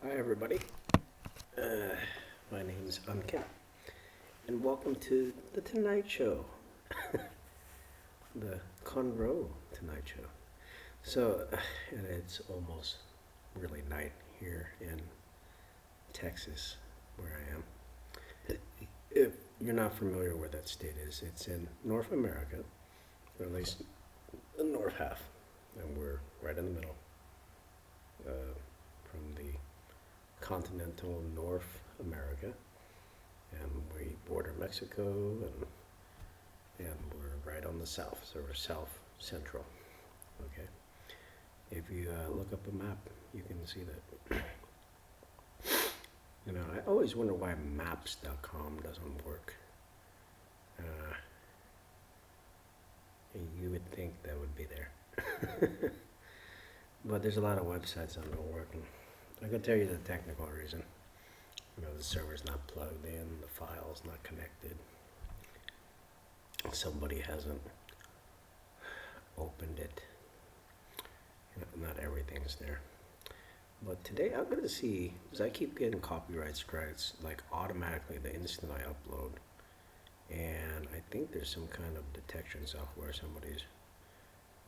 Hi everybody, my name is Unken, and welcome to the Tonight Show, the Conroe Tonight Show. So, and it's almost really night here in Texas, where I am. If you're not familiar where that state is, it's in North America, or at least the north half, and we're right in the middle, from the continental North America, and we border Mexico, and we're right on the south, so we're south central. Okay, if you look up a map, you can see that. You know, I always wonder why maps.com doesn't work. You would think that would be there. But there's a lot of websites that don't work. And I can tell you the technical reason. You know, the server's not plugged in, the file's not connected. Somebody hasn't opened it. You know, not everything's there. But today I'm going to see, because I keep getting copyright strikes, like automatically the instant I upload. And I think there's some kind of detection software somebody's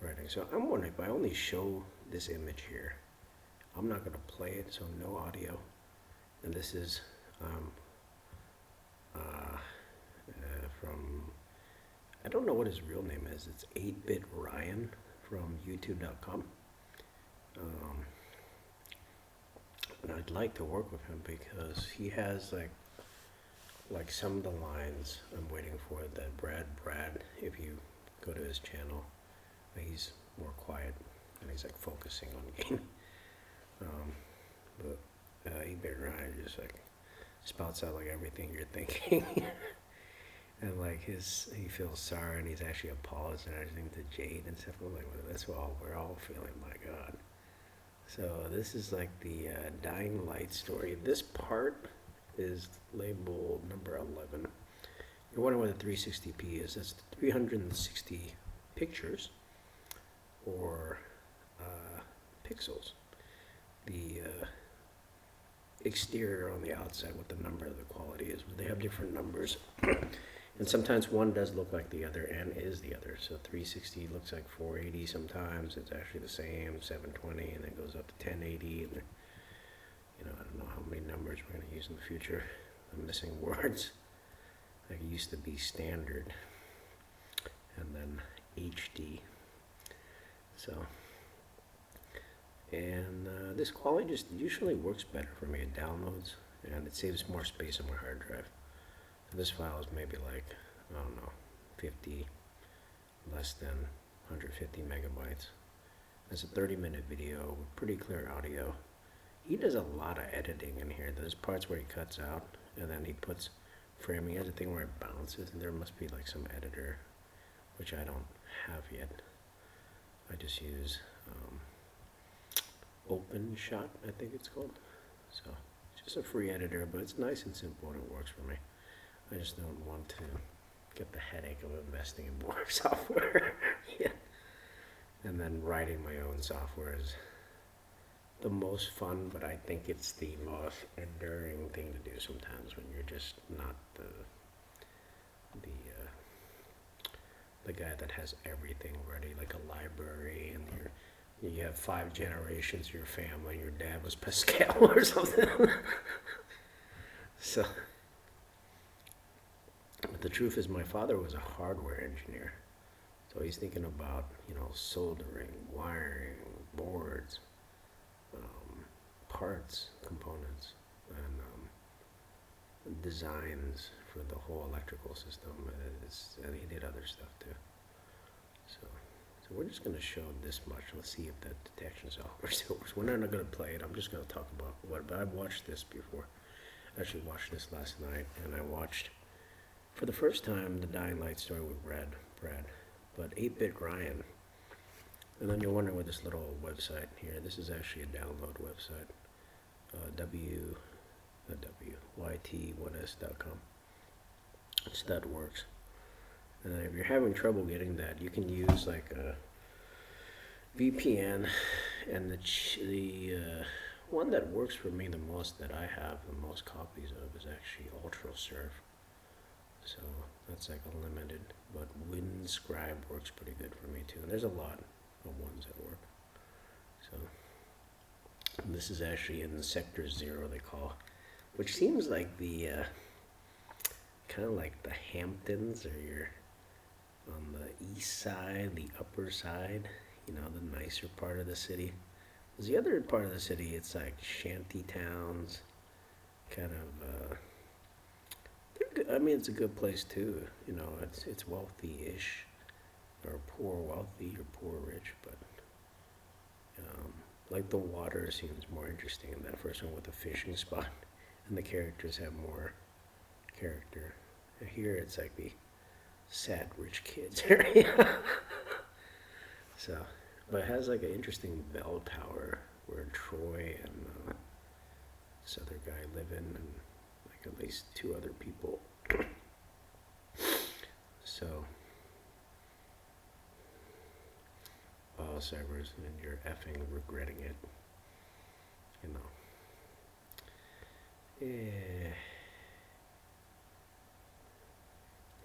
writing. So I'm wondering if I only show this image here, I'm not going to play it, so no audio. And this is from, I don't know what his real name is. It's 8-Bit Ryan from YouTube.com. And I'd like to work with him because he has like some of the lines I'm waiting for that Brad, if you go to his channel, he's more quiet and he's like focusing on game. But 8-Bit Ryan just like spouts out like everything you're thinking. And like he feels sorry and he's actually apologizing to Jade and stuff. I'm like, well, that's what we're all feeling, my God. So this is like the Dying Light story. This part is labeled number 11. You're wondering what the 360p is. That's 360 pictures or pixels. The exterior on the outside, what the number of the quality is. They have different numbers. And sometimes one does look like the other and is the other. So 360 looks like 480 sometimes. It's actually the same, 720, and then goes up to 1080. And you know, I don't know how many numbers we're going to use in the future. I'm missing words. Like it used to be standard, and then HD. So, and this quality just usually works better for me. It downloads, and it saves more space on my hard drive. This file is maybe like, I don't know, 50, less than 150 megabytes. It's a 30-minute video with pretty clear audio. He does a lot of editing in here. There's parts where he cuts out, and then he puts framing. He has a thing where it bounces, and there must be like some editor, which I don't have yet. I just use OpenShot, I think it's called. So it's just a free editor, but it's nice and simple, and it works for me. I just don't want to get the headache of investing in more software. Yeah. And then writing my own software is the most fun, but I think it's the most enduring thing to do sometimes when you're just not the guy that has everything ready, like a library, and you have 5 generations of your family. Your dad was Pascal or something. So. But the truth is my father was a hardware engineer. So he's thinking about, you know, soldering, wiring, boards, parts, components, and designs for the whole electrical system. And he did other stuff too. So we're just going to show this much. Let's see if that detection software still works. We're not going to play it. I'm just going to talk about what, but I've watched this before. I actually watched this last night, and I watched for the first time the Dying Light story with Brad, but 8-Bit Ryan. And then you're wondering what this little website here, this is actually a download website, yt1s.com. So that works. And if you're having trouble getting that, you can use like a VPN, and one that works for me the most, that I have the most copies of, is actually Ultra Surf. So that's like a limited, but Windscribe works pretty good for me too. And there's a lot of ones that work. So this is actually in Sector 0, they call, which seems like the kind of like the Hamptons, or you're on the east side, the upper side, the nicer part of the city. Because the other part of the city, it's like shanty towns, kind of. They're good. I mean, it's a good place too. It's wealthy-ish, or poor wealthy, or poor rich. But like the water seems more interesting in that first one with the fishing spot, and the characters have more character. Here it's like the sad rich kids area. So, but it has like an interesting bell tower where Troy and this other guy live in, and like at least two other people. So, Cybers, and you're effing regretting it. Yeah.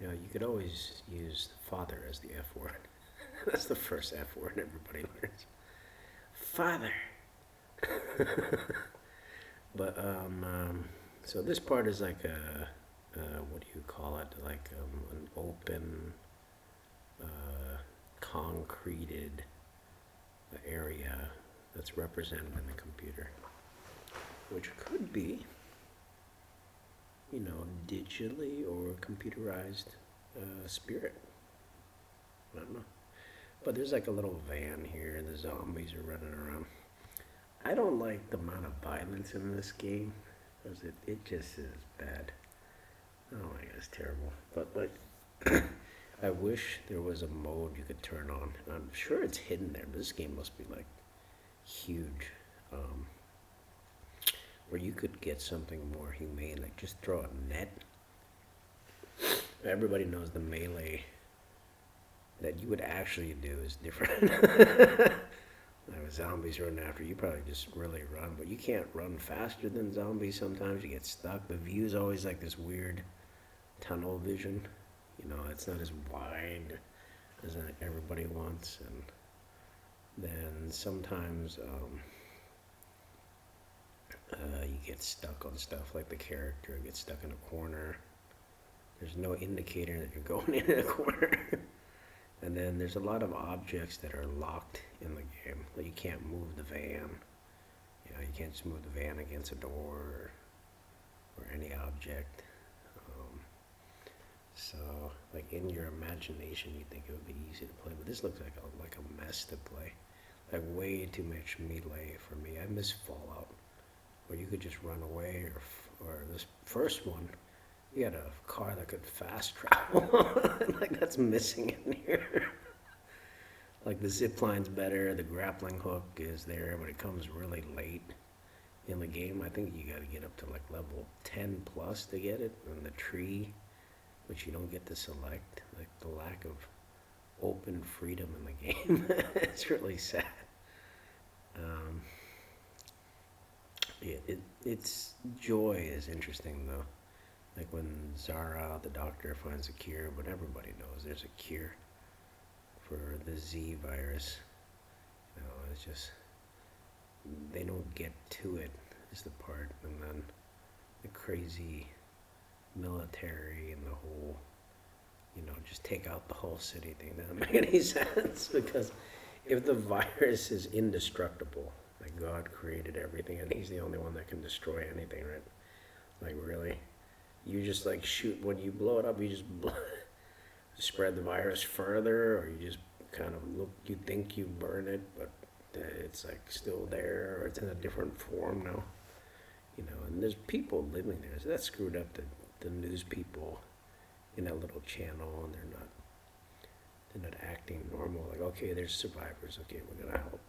You could always use father as the F word. That's the first F word everybody learns. Father. But so this part is like a what do you call it? Like an open, concreted area that's represented in the computer, which could be, digitally or computerized spirit. I don't know. But there's like a little van here, and the zombies are running around. I don't like the amount of violence in this game, because it just is bad. Oh my god, it's terrible. But I wish there was a mode you could turn on. I'm sure it's hidden there, but this game must be like huge. Where you could get something more humane, like just throw a net. Everybody knows the melee that you would actually do is different. Like with zombies running after you, probably just really run, but you can't run faster than zombies. Sometimes you get stuck. The view's always like this weird tunnel vision. It's not as wide as everybody wants, and then sometimes you get stuck on stuff, like the character gets stuck in a corner. There's no indicator that you're going in a corner. And then there's a lot of objects that are locked in the game. Like you can't move the van. You can't just move the van against a door or any object. So, like in your imagination, you think it would be easy to play, but this looks like a mess to play. Like way too much melee for me. I miss Fallout, where you could just run away, or this first one, you had a car that could fast travel. Like that's missing in here. Like the zip line's better, the grappling hook is there, but it comes really late in the game. I think you got to get up to like level 10 plus to get it. And the tree, which you don't get to select, like the lack of open freedom in the game. It's really sad. Its joy is interesting though. Like when Zara, the doctor, finds a cure, but everybody knows there's a cure for the Z virus. It's just, they don't get to it is the part. And then the crazy military and the whole, just take out the whole city thing doesn't make any sense. Because if the virus is indestructible, like God created everything and he's the only one that can destroy anything, right? Like really? You just like shoot, when you blow it up, you just spread the virus further, or you just kind of you think you burn it, but it's like still there, or it's in a different form now. And there's people living there, so that screwed up the news people in that little channel, and they're not acting normal. Like, okay, there's survivors, okay, we're gonna help,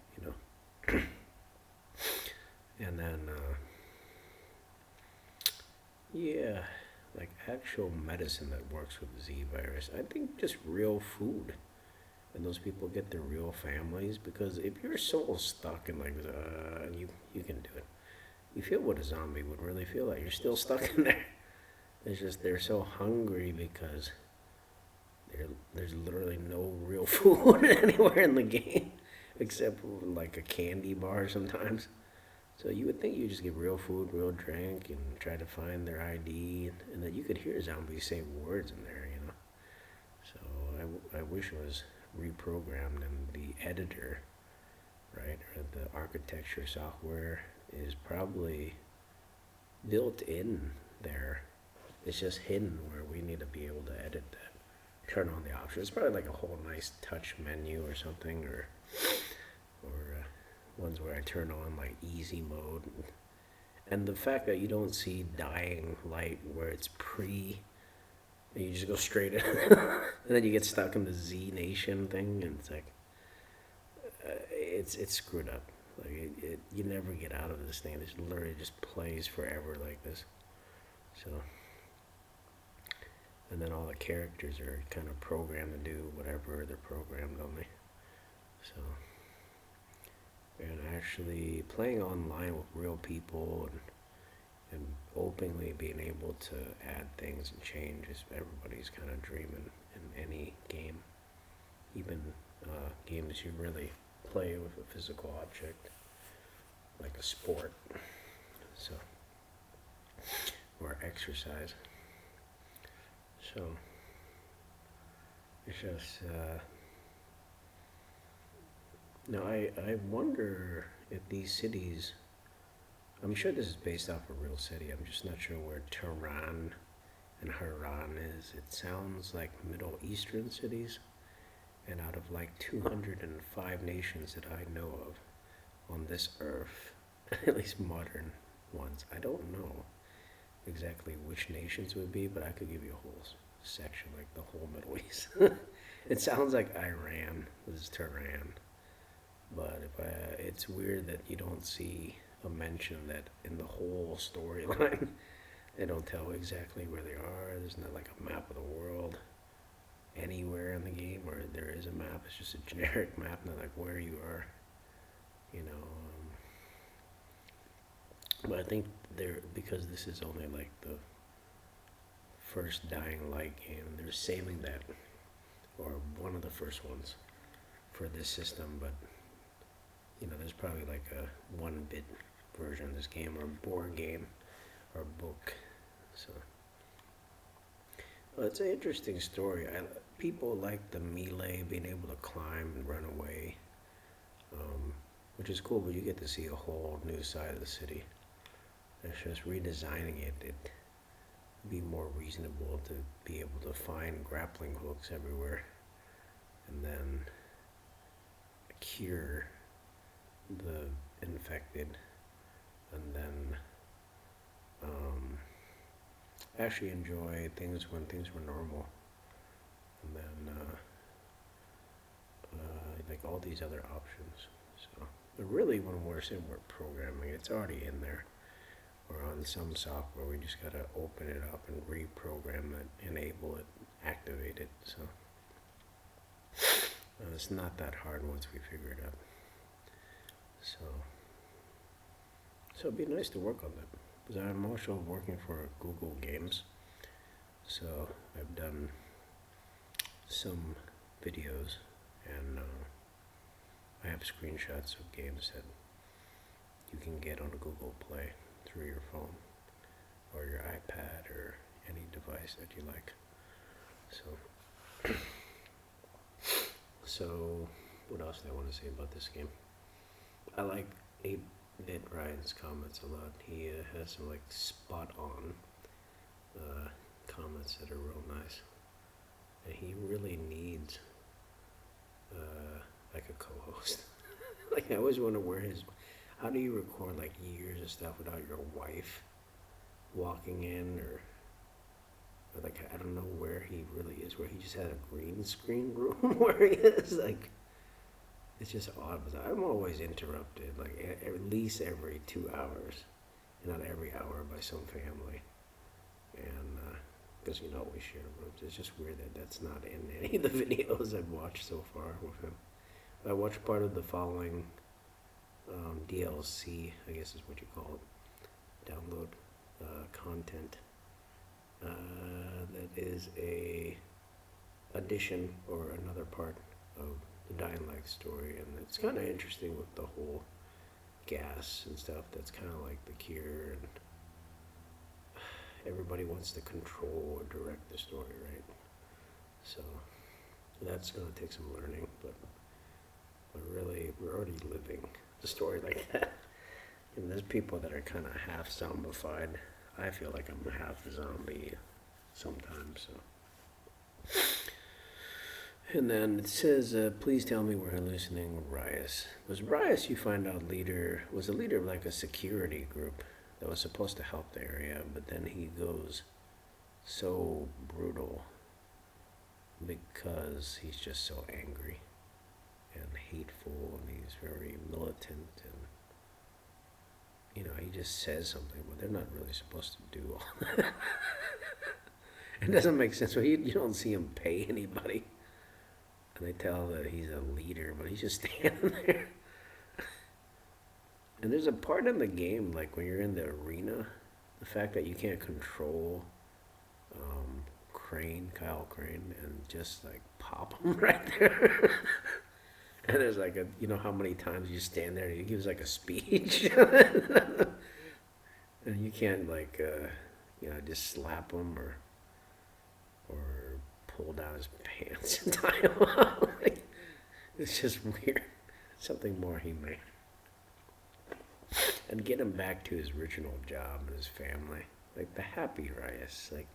And then, yeah, like actual medicine that works with the Z virus. I think just real food, and those people get their real families. Because if your soul's stuck in like, you can do it. you feel what a zombie would really feel like. You're still stuck in there. It's just they're so hungry because there's literally no real food anywhere in the game except like a candy bar sometimes. So you would think you just get real food, real drink, and try to find their ID, and that you could hear zombies say words in there, you know. So I wish it was reprogrammed and the editor, right, or the architecture software is probably built in there. It's just hidden where we need to be able to edit that, turn on the options. It's probably like a whole nice touch menu or something, or ones where I turn on like easy mode. And the fact that you don't see dying light where it's and you just go straight in, and then you get stuck in the Z Nation thing, and it's like, it's screwed up. Like you never get out of this thing. This literally just plays forever like this. So, and then all the characters are kind of programmed to do whatever they're programmed only. So, and actually playing online with real people and openly being able to add things and change is everybody's kind of dreaming in any game, even games you really play with a physical object, like a sport, so, or exercise. So it's just now I wonder if these cities, I'm sure this is based off a real city, I'm just not sure where Tehran and Haran is. It sounds like Middle Eastern cities, and out of like 205 nations that I know of on this earth, at least modern ones, I don't know exactly which nations would be, but I could give you a whole section, like the whole Middle East. It sounds like Iran. This is Tehran. But it's weird that you don't see a mention that in the whole storyline. They don't tell exactly where they are. There's not like a map of the world anywhere in the game, or there is a map. It's just a generic map, not like where you are, you know. But I think because this is only like the first Dying Light game, they're saving that, or one of the first ones for this system. But you know, there's probably like a 1-bit version of this game, or a board game, or a book. So, well, it's an interesting story. People like the melee, being able to climb and run away, which is cool. But you get to see a whole new side of the city. It's just redesigning it. It'd be more reasonable to be able to find grappling hooks everywhere, and then cure the infected, and then actually enjoy things when things were normal, and then like all these other options. So, but really, when we're saying we're programming, it's already in there. Or on some software, we just gotta open it up and reprogram it, enable it, activate it. So it's not that hard once we figure it out. So it'd be nice to work on that, because I'm also working for Google Games. So I've done some videos, and I have screenshots of games that you can get on Google Play through your phone or your iPad or any device that you like. So what else do I want to say about this game? I like 8-Bit Ryan's comments a lot. He has some like spot on comments that are real nice, and he really needs like a co-host. Like, I always wonder how do you record like years of stuff without your wife walking in, or like, I don't know where he really is, where he just had a green screen room where he is. Like, it's just odd, but I'm always interrupted, like at least every 2 hours, not every hour, by some family. And because, you know, we share rooms. It's just weird that that's not in any of the videos I've watched so far with him. I watched part of the following DLC, I guess is what you call it, download content that is a addition or another part of the Dying Light story, and it's kind of interesting with the whole gas and stuff. That's kind of like the cure, and everybody wants to control or direct the story, right? So that's going to take some learning, but really, we're already living the story like that. And there's people that are kind of half zombified. I feel like I'm half zombie sometimes. So. And then it says, please tell me we're hallucinating Rias. Was Rias, you find out, was a leader of like a security group that was supposed to help the area, but then he goes so brutal because he's just so angry and hateful, and he's very militant, and he just says something, but they're not really supposed to do all that. It doesn't make sense. So you don't see him pay anybody, and they tell that he's a leader, but he's just standing there. And there's a part in the game, like when you're in the arena, the fact that you can't control Kyle Crane, and just like pop him right there. And there's like how many times you stand there and he gives like a speech. And you can't like, just slap him or pull down his pants and tie him up. Like, it's just weird. Something more humane. And get him back to his original job and his family. Like the happy Rias. Like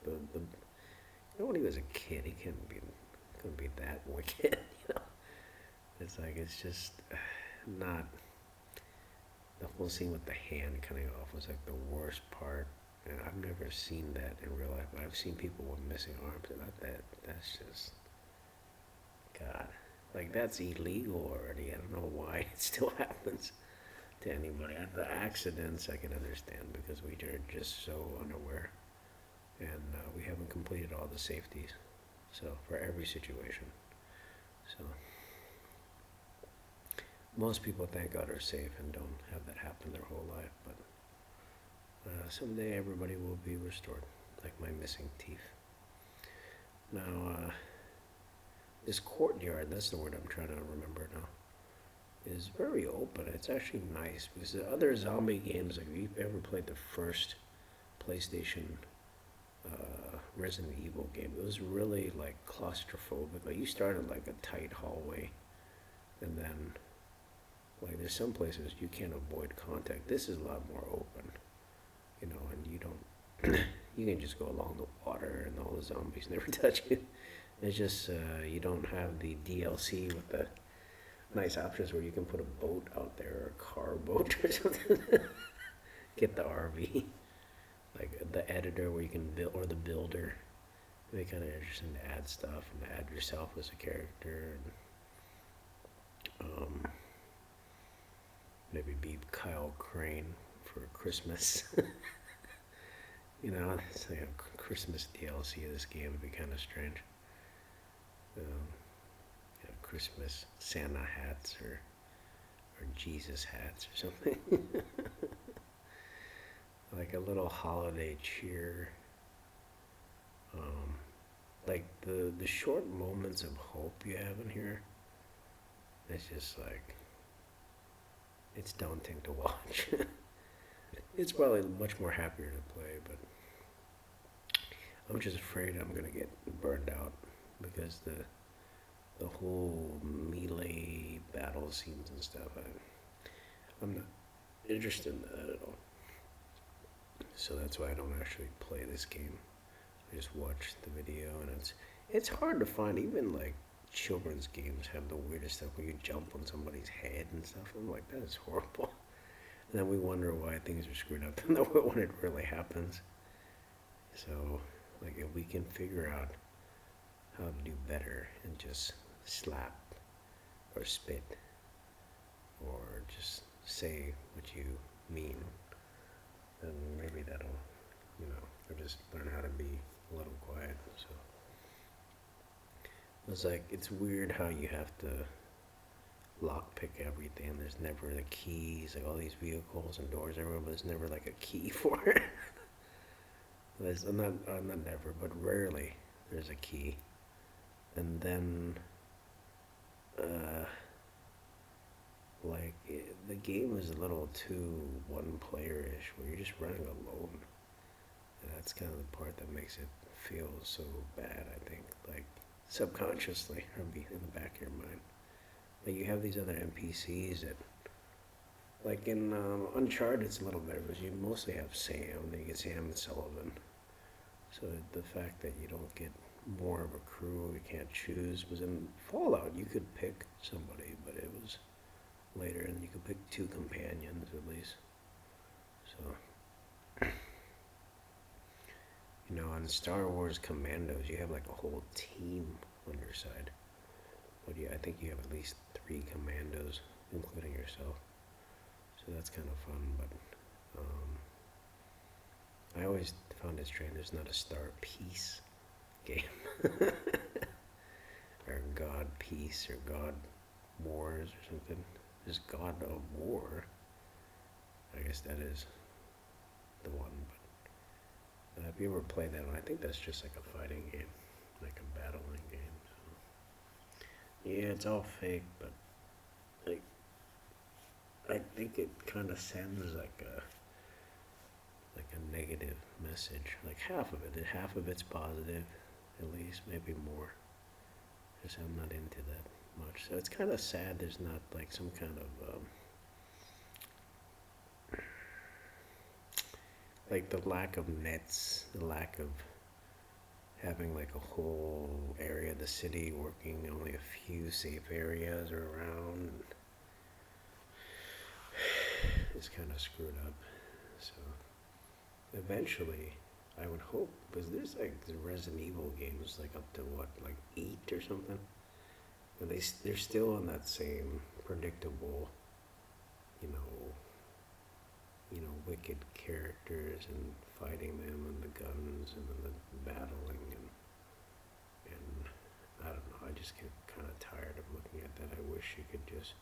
when he was a kid, he couldn't be that wicked, It's just not. The whole scene with the hand cutting off was like the worst part, and I've never seen that in real life. I've seen people with missing arms, and that's just, God, like that's illegal already. I don't know why it still happens to anybody. The accidents I can understand because we are just so unaware, and we haven't completed all the safeties, so for every situation, so. Most people, thank God, are safe and don't have that happen their whole life, but someday everybody will be restored, like my missing teeth. Now, this courtyard, that's the word I'm trying to remember now, is very open. It's actually nice, because the other zombie games, like if you've ever played the first PlayStation Resident Evil game, it was really like claustrophobic. Like you started like a tight hallway, and then like there's some places you can't avoid contact. This is a lot more open, and you don't, you can just go along the water and all the zombies never touch you. It's just, you don't have the DLC with the nice options where you can put a boat out there, or a car boat or something. Get the RV. Like the editor where you can build, or the builder. It'd be kind of interesting to add stuff and add yourself as a character. And, maybe be Kyle Crane for Christmas. It's like a Christmas DLC of this game would be kind of strange. Christmas Santa hats or Jesus hats or something. Like a little holiday cheer. Like the short moments of hope you have in here. It's just like, it's daunting to watch. It's probably much more happier to play, but I'm just afraid I'm gonna get burned out because the whole melee battle scenes and stuff, I'm not interested in that at all. So that's why I don't actually play this game. I just watch the video, and it's hard to find. Even like children's games have the weirdest stuff where you jump on somebody's head and stuff. I'm like, that is horrible. And then we wonder why things are screwed up when it really happens. So, like, if we can figure out how to do better and just slap or spit or just say what you mean, then maybe that'll, or just learn how to be a little quiet. So it's like, it's weird how you have to lockpick everything. There's never the keys, like all these vehicles and doors everywhere, but there's never like a key for it. Not never, but rarely there's a key. And then, the game is a little too one player-ish, where you're just running alone. And that's kind of the part that makes it feel so bad, I think, like subconsciously, or be in the back of your mind. Like you have these other NPCs that, like in Uncharted, it's a little better because you mostly have Sam. Then you get Sam and Sullivan. So the fact that you don't get more of a crew, you can't choose. Was in Fallout, you could pick somebody, but it was later, and you could pick two companions at least. So, on Star Wars Commandos, you have like a whole team on your side. But I think you have at least 3 commandos, including yourself. So that's kind of fun, but I always found it strange there's not a Star Peace game. Or God Peace or God Wars or something. There's God of War. I guess that is the one, but if you ever played that one, I think that's just like a fighting game, like a battling game. So. Yeah, it's all fake, but like I think it kind of sends like a negative message. Like half of it's positive, at least, maybe more. Because I'm not into that much. So it's kind of sad there's not like some kind of like the lack of nets, the lack of having like a whole area of the city working, only a few safe areas are around. It's kind of screwed up. So eventually, I would hope, because there's like the Resident Evil games like up to what, like 8 or something, and they're still on that same predictable, you know, wicked characters and fighting them and the guns and then the battling and I don't know. I just get kind of tired of looking at that. I wish you could just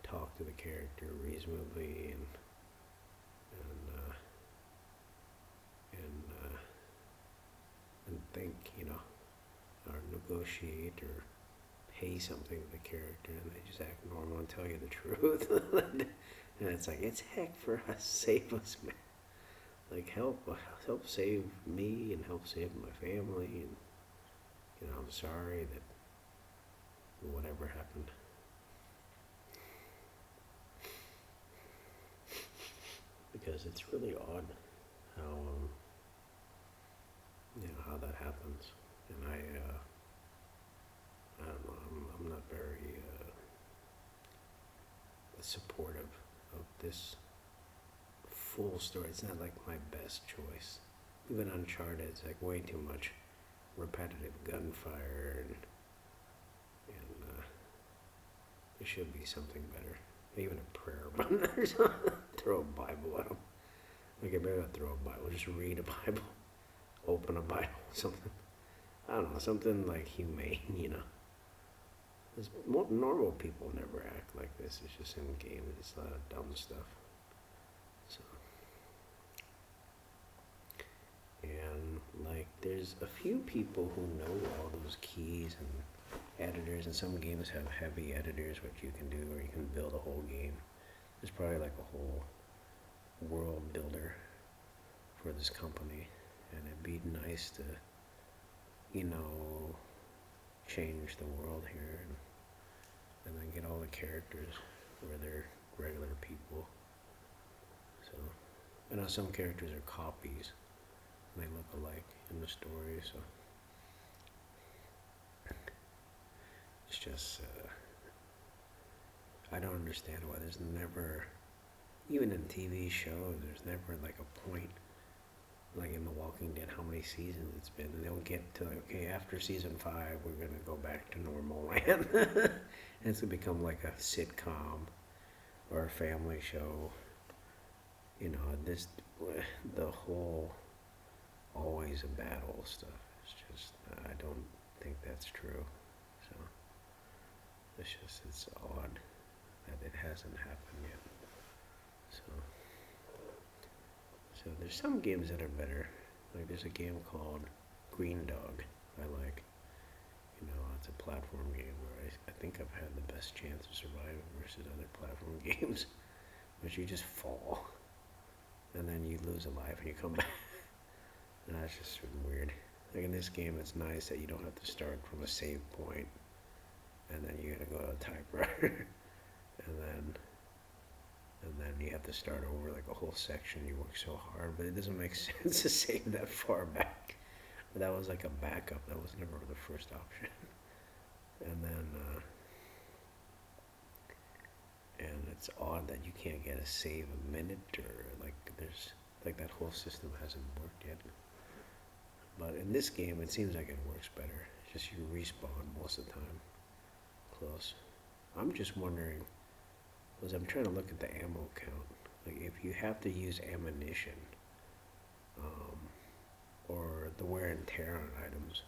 talk to the character reasonably and think, or negotiate or pay something to the character, and they just act normal and tell you the truth. And it's like, it's heck for us, save us, man. Like help save me and help save my family, and I'm sorry that whatever happened. Because it's really odd how how that happens, and I don't know. I'm not very supportive of this full story. It's not like my best choice. Even Uncharted, it's like way too much repetitive gunfire, and there should be something better. Even a prayer button or something. Throw a Bible at them. Like, maybe I'll throw a Bible. Just read a Bible. Open a Bible. Something. I don't know. Something like humane, Because normal people never act like this. It's just in games. It's a lot of dumb stuff. So. And, there's a few people who know all those keys and editors, and some games have heavy editors, which you can do, or you can build a whole game. There's probably like a whole world builder for this company, and it'd be nice to, change the world here, and then get all the characters where they're regular people. So, I know some characters are copies, and they look alike in the story, so it's just, I don't understand why there's never, even in TV shows, there's never like a point, like in The Walking Dead, how many seasons it's been, and they'll get to like, okay, after season 5, we're gonna go back to normal land. And it's gonna become like a sitcom or a family show. The whole always a battle stuff is just, I don't think that's true. So, it's odd that it hasn't happened yet. So, so there's some games that are better. Like there's a game called Green Dog I like. You know, it's a platform game where I think I've had the best chance of surviving versus other platform games, which you just fall and then you lose a life and you come back. And that's just weird. Like in this game, it's nice that you don't have to start from a save point, and then you gotta go to a typewriter, and then you have to start over like a whole section. You work so hard, but it doesn't make sense to save that far back. But that was like a backup. That was never the first option. And then, and it's odd that you can't get a save a minute or like there's like that whole system hasn't worked yet. But in this game, it seems like it works better. It's just you respawn most of the time. Close. I'm just wondering, because I'm trying to look at the ammo count. Like if you have to use ammunition, or the wear and tear on items,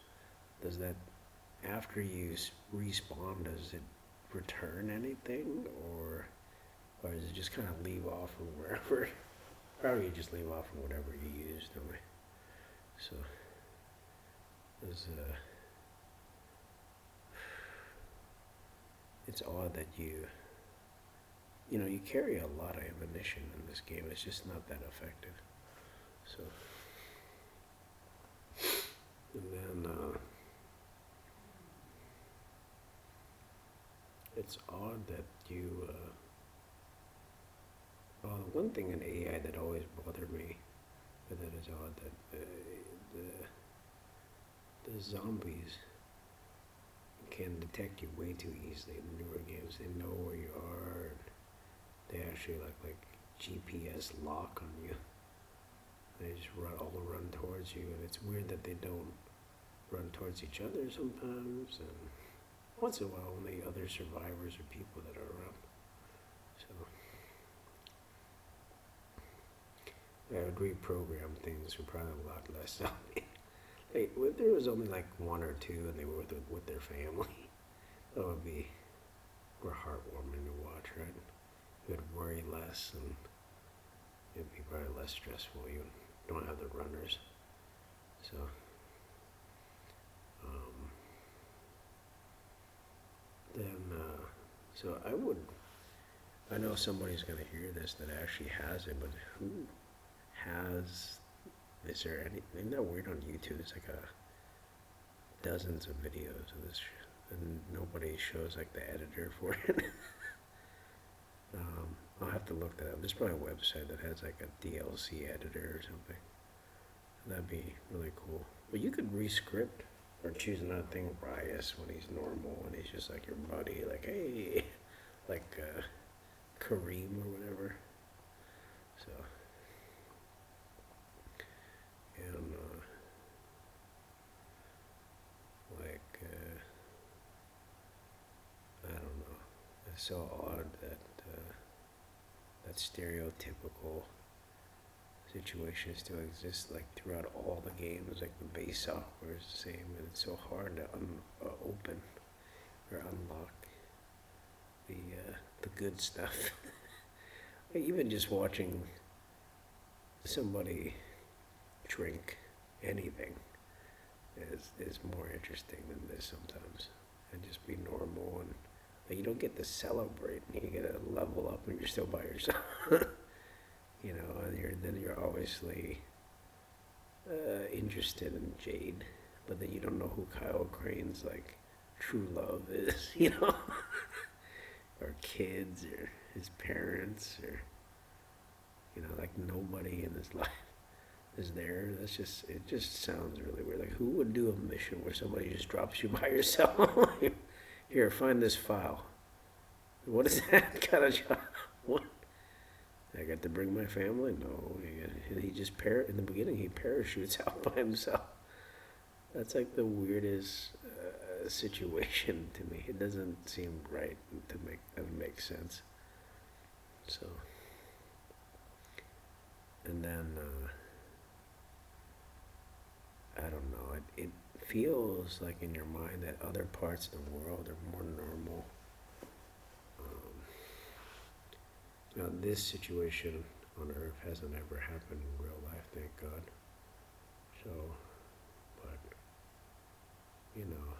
does that, after you respawn, does it return anything? Or does it just kind of leave off from wherever? Probably you just leave off from whatever you used, don't we? So, there's it's odd that you know, you carry a lot of ammunition in this game. It's just not that effective. So, and then it's odd that you. One thing in AI that always bothered me, but that is odd, that the zombies can detect you way too easily in newer games. They know where you are. And they actually like GPS lock on you. They just run towards you, and it's weird that they don't run towards each other sometimes, and once in a while only other survivors or people that are around. So I would reprogram things for probably a lot less zombie. Like, if there was only like one or two and they were with their family, that would be more heartwarming to watch, right? You would worry less, and it'd be probably less stressful. You don't have the runners. So, so I know somebody's going to hear this that actually has it, but who has, is there any, isn't that weird on YouTube? There's like dozens of videos of this, and nobody shows like the editor for it. I'll have to look that up. There's probably a website that has like a DLC editor or something. That'd be really cool. But you could rescript or choose another thing, Rias, when he's normal, and he's just like your buddy, like, hey, like Kareem or whatever. So, and I don't know. It's so odd that that stereotypical situation still exists, like throughout all the games. Like the base software is the same, and it's so hard to open or unlock the good stuff. Even just watching somebody drink anything is more interesting than this sometimes, and just be normal, and like, you don't get to celebrate. You get to level up, and you're still by yourself. You know, and then you're obviously interested in Jade, but then you don't know who Kyle Crane's like true love is, you know, or kids, or his parents, or, you know, like nobody in his life is there. That's just, it just sounds really weird. Like, who would do a mission where somebody just drops you by yourself? Here, find this file. What is that kind of job? What? I got to bring my family? No. He just in the beginning he parachutes out by himself. That's like the weirdest situation to me. It doesn't seem right to doesn't make sense. So, and then I don't know. It feels like in your mind that other parts of the world are more normal, Now, this situation on Earth hasn't ever happened in real life, thank God. So, but, you know,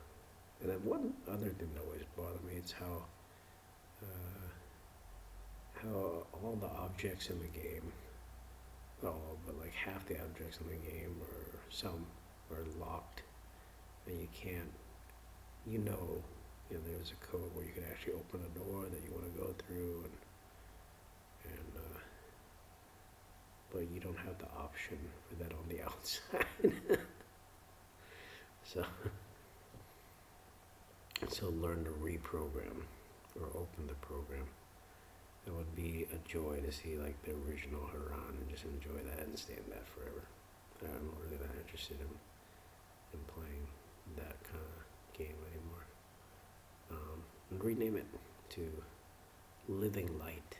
and then one other thing that always bothered me is uh, how all the objects in the game, not all, but like half the objects in the game, or some, are locked, and you can't, you know, there's a code where you can actually open a door that you want to go through, and but you don't have the option for that on the outside. So, so learn to reprogram or open the program. It would be a joy to see like the original Haran and just enjoy that and stay in that forever. I'm not really that interested in playing that kind of game anymore. And rename it to Living Light.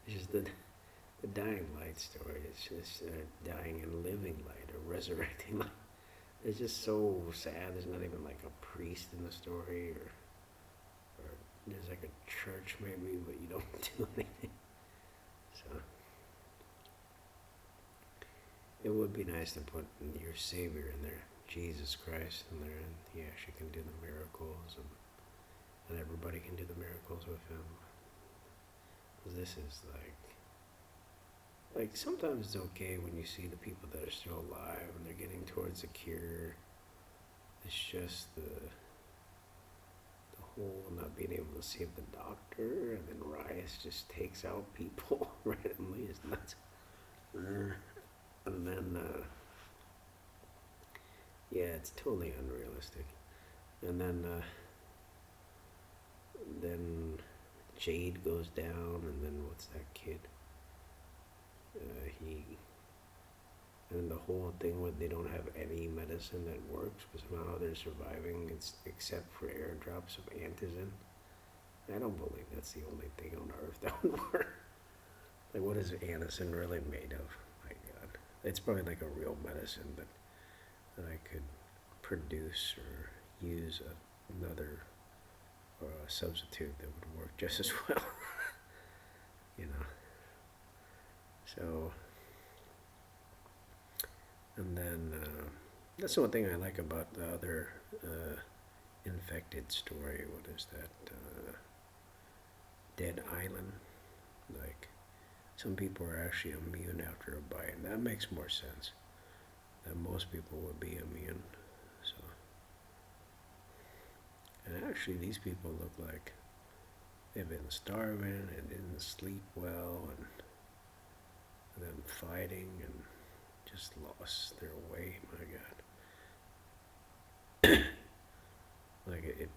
It's just the dying light story. It's just dying and living light or resurrecting light. It's just so sad. There's not even like a priest in the story, or there's like a church maybe, but you don't do anything. So it would be nice to put your Savior in there, Jesus Christ in there, and he actually can do the miracles, and everybody can do the miracles with him. Because this is like sometimes it's okay when you see the people that are still alive and they're getting towards a cure. It's just the whole not being able to save the doctor, and then Rice just takes out people randomly is nuts. And then yeah, it's totally unrealistic. And then Jade goes down, and then what's that kid? And the whole thing where they don't have any medicine that works, but somehow they're surviving, except for airdrops of antizin. I don't believe that's the only thing on Earth that would work. Like, what is antizin really made of? My God, it's probably like a real medicine that I could produce or use another substitute that would work just as well. you know. So, and then that's the one thing I like about the other infected story. What is that? Dead Island. Like, some people are actually immune after a bite. That makes more sense. That most people would be immune. So, and actually, these people look like they've been starving and didn't sleep well, and them fighting and just lost their way. My God. Like it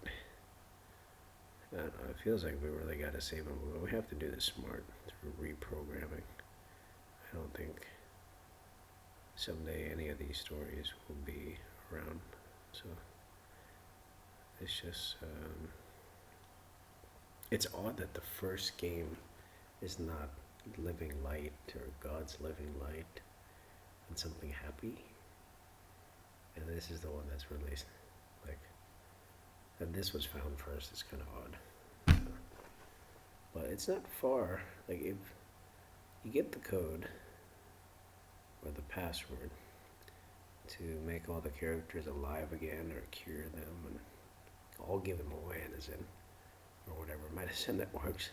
I don't know, it feels like we really got to save them, but we have to do this smart through reprogramming. I don't think someday any of these stories will be around. So it's just it's odd that the first game is not living light or God's living light and something happy, and this is the one that's released. Like, that this was found first is kind of odd, but it's not far. Like, if you get the code or the password to make all the characters alive again or cure them, and I'll give them away medicine or whatever medicine that works,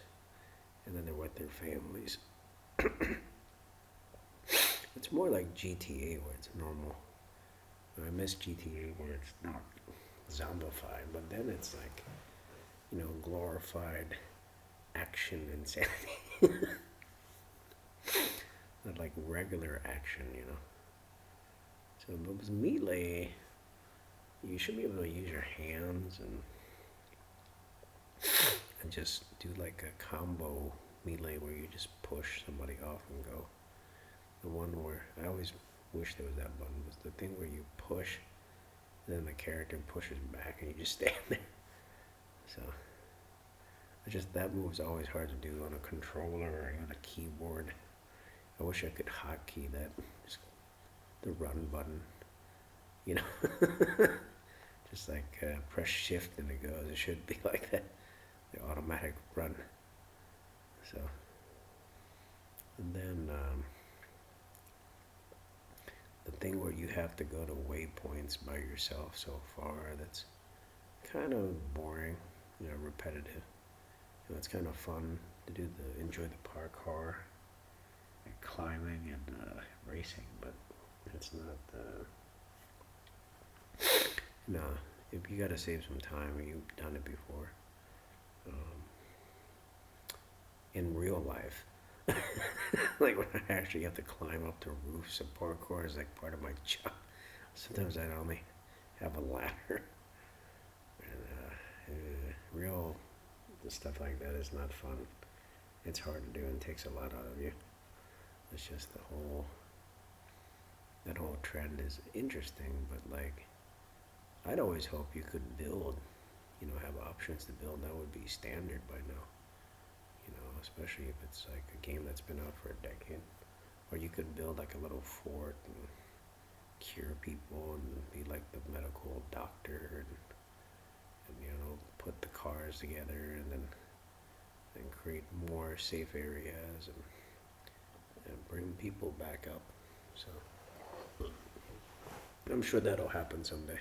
and then they're with their families. It's more like GTA where it's normal. I miss GTA where it's not zombified, but then it's like, glorified action insanity. Not like regular action. So, but with Melee, you should be able to use your hands and just do like a combo Melee where you just push somebody off and go. The one where I always wish there was that button was the thing where you push, and then the character pushes back and you just stand there. So, that move's always hard to do on a controller or on a keyboard. I wish I could hotkey that, just the run button, just like press shift and it goes. It should be like that, the automatic run. So, and then the thing where you have to go to waypoints by yourself so far, that's kind of boring, repetitive. It's kind of fun to enjoy the parkour and climbing and racing, but it's not. No, if you got to save some time, you've done it before. Um, in real life, like when I actually have to climb up to roofs and parkour is like part of my job. Sometimes I'd only have a ladder, and real stuff like that is not fun. It's hard to do and takes a lot out of you. It's just that whole trend is interesting, but like I'd always hope you could build, have options to build. That would be standard by now, especially if it's like a game that's been out for a decade. Or you could build like a little fort and cure people and be like the medical doctor and put the cars together and then create more safe areas and bring people back up. So I'm sure that'll happen someday.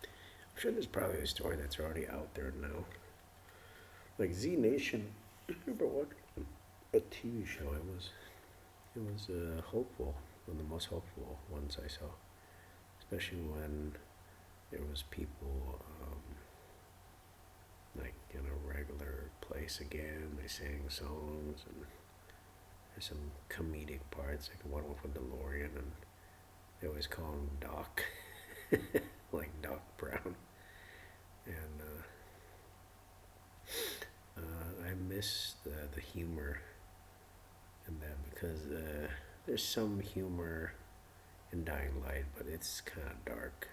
I'm sure there's probably a story that's already out there now. Like Z Nation, remember what? A TV show. It was hopeful, one of the most hopeful ones I saw. Especially when there was people like in a regular place again. They sang songs and there's some comedic parts, like one with a DeLorean, and they always call him Doc, like Doc Brown. And I miss the humor in that because there's some humor in Dying Light, but it's kind of dark.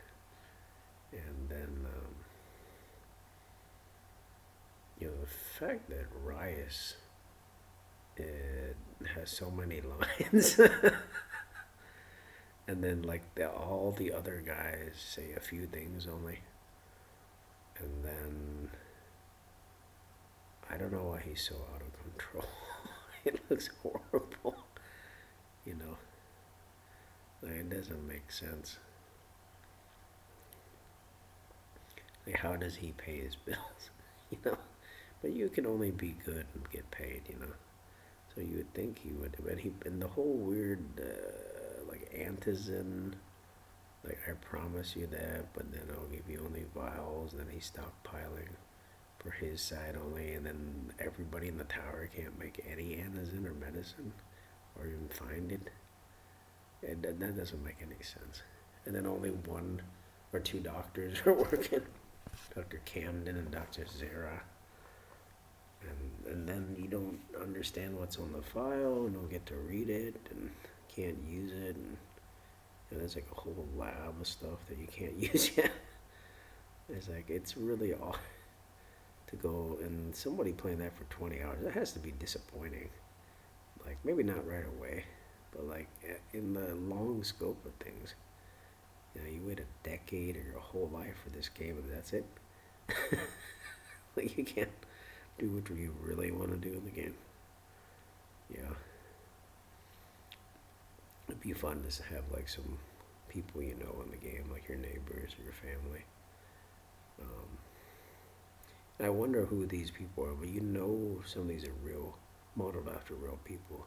And then, the fact that Rias has so many lines, and then like all the other guys say a few things only, and then I don't know why he's so out of control. It looks horrible, Like, it doesn't make sense. Like, how does he pay his bills? you know? But you can only be good and get paid. So you would think he would, but and the whole weird, like antizin, like I promise you that, but then I'll give you only vials, and then he's stockpiling for his side only, and then everybody in the tower can't make any antizin or medicine, or even find it. That doesn't make any sense. And then only one or two doctors are working, Dr. Camden and Dr. Zara. And then you don't understand what's on the file, and don't get to read it, and can't use it, and there's like a whole lab of stuff that you can't use yet. It's like, it's really odd to go, and somebody playing that for 20 hours, that has to be disappointing. Like, maybe not right away, but like in the long scope of things, you wait a decade or your whole life for this game, and that's it. Like, you can't do what you really want to do in the game. Yeah. It'd be fun to have like some people in the game, like your neighbors or your family. I wonder who these people are, but some of these are real, modeled after real people.